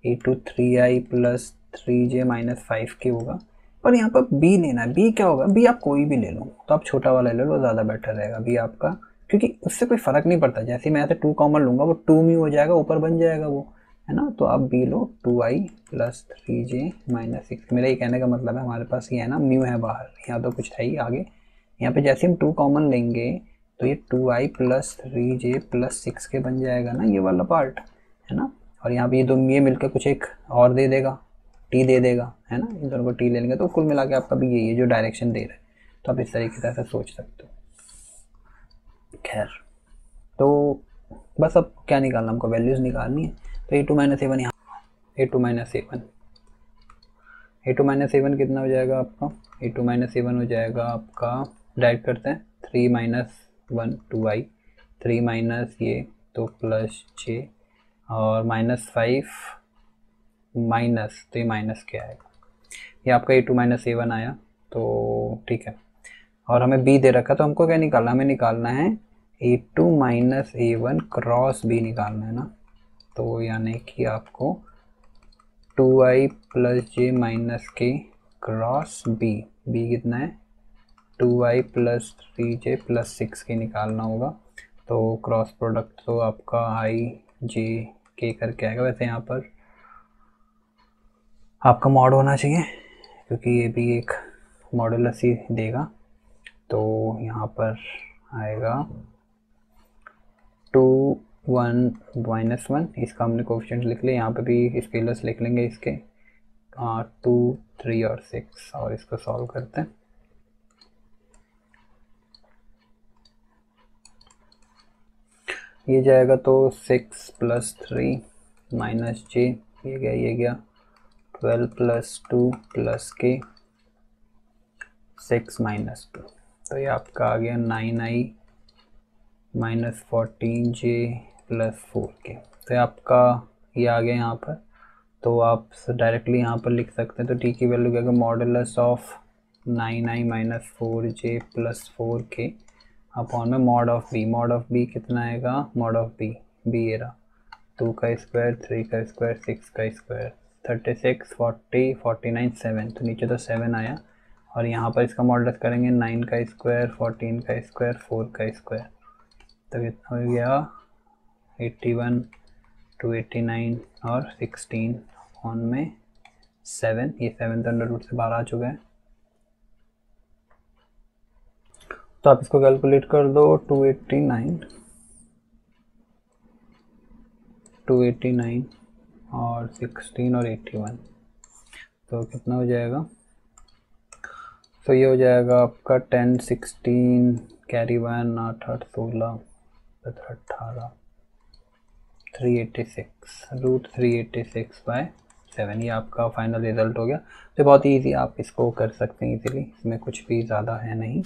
a2 3i + 3j - 5k होगा। पर यहाँ पर b लेना है, b क्या होगा, b आप कोई भी ले लो, तो आप छोटा वाला ले लो, ज़्यादा बेटर रहेगा b आपका, क्योंकि उससे कोई फ़र्क नहीं पड़ता। जैसे मैं यहाँ से 2 कॉमन लूँगा वो 2 में हो जाएगा, ऊपर बन जाएगा वो, है ना। तो आप b लो 2i + 3j - 6। मेरा ये कहने का मतलब है हमारे पास ये है ना म्यू है बाहर, यहाँ तो कुछ है ही आगे। यहाँ पे जैसे हम 2 कॉमन लेंगे तो ये 2i + 3j + 6 के बन जाएगा ना, ये वाला पार्ट, है ना। और यहाँ पे ये मिलकर कुछ एक और दे देगा, टी दे देगा, है ना। इन दोनों को टी ले लेंगे तो कुल मिला के आपका भी यही है जो डायरेक्शन दे रहा है। तो आप इस तरीके से ऐसा सोच सकते हो। खैर, तो बस अब क्या निकालना, हमको वैल्यूज़ निकालनी है। तो a2 - a1 यहाँ, a2 - a1 कितना हो जाएगा आपका, a2 - a1 हो जाएगा आपका, डायरेक्ट करते हैं, 3 - 1 2i, 3 माइनस ये तो +j और -5 माइनस, तो ये माइनस क्या आएगा, ये आपका a2 - a1 आया, तो ठीक है। और हमें b दे रखा, तो हमको क्या निकालना, हमें निकालना है a2 - a1 क्रॉस b निकालना है ना। तो यानी कि आपको 2i + j - k cross b, b कितना है 2i + 3j + 6 के निकालना होगा। तो क्रॉस प्रोडक्ट तो आपका i j k करके आएगा। वैसे यहाँ पर आपका मॉड होना चाहिए क्योंकि ये भी एक मॉडुलस ही देगा। तो यहाँ पर आएगा 2 1 -1, इसका हमने कोएफिशिएंट लिख लिया, यहाँ पे भी स्केलर्स लिख लेंगे इसके 2 3 और 6, और इसको सॉल्व करते हैं। ये जाएगा तो 6 + 3 - j, ये गया 12 + 2 + k 6 - 2, तो ये आपका आ गया 9i -14j + 4k। तो ये आपका ये आ गया यहाँ पर। तो आप डायरेक्टली यहाँ पर लिख सकते हैं। तो टी की वैल्यू क्या है, modulus of 9i minus 4j plus 4k upon में mod of b. Mod of b कितना आएगा, मॉड ऑफ बी, बी ये रहा, 2 का स्क्वायर, 3 का स्क्वायर, 6 का स्क्वायर, 36, 40, 49, 7, तो नीचे तो 7 आया। और यहाँ पर इसका मॉडुलस करेंगे 9 का स्क्वायर, 14 का स्क्वायर, 4 का स्क्वायर, तो कितना हो गया 81, 289 और 16 ऑन में 7। ये 7 तो अंडर रूट से बाहर आ चुका है, तो आप इसको कैलकुलेट कर दो। 289 और 16 और 81, तो कितना हो जाएगा, तो ये हो जाएगा आपका 10, 16 कैरी 1, 8, 8, 16, 18, 386, रूट 386 बाय 7, ये आपका फाइनल रिजल्ट हो गया। तो बहुत ही ईजी, आप इसको कर सकते हैं इजीली, इसमें कुछ भी ज़्यादा है नहीं।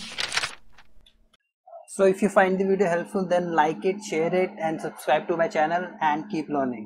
So if you find the video helpful, then like it, share it and subscribe to my channel and keep learning.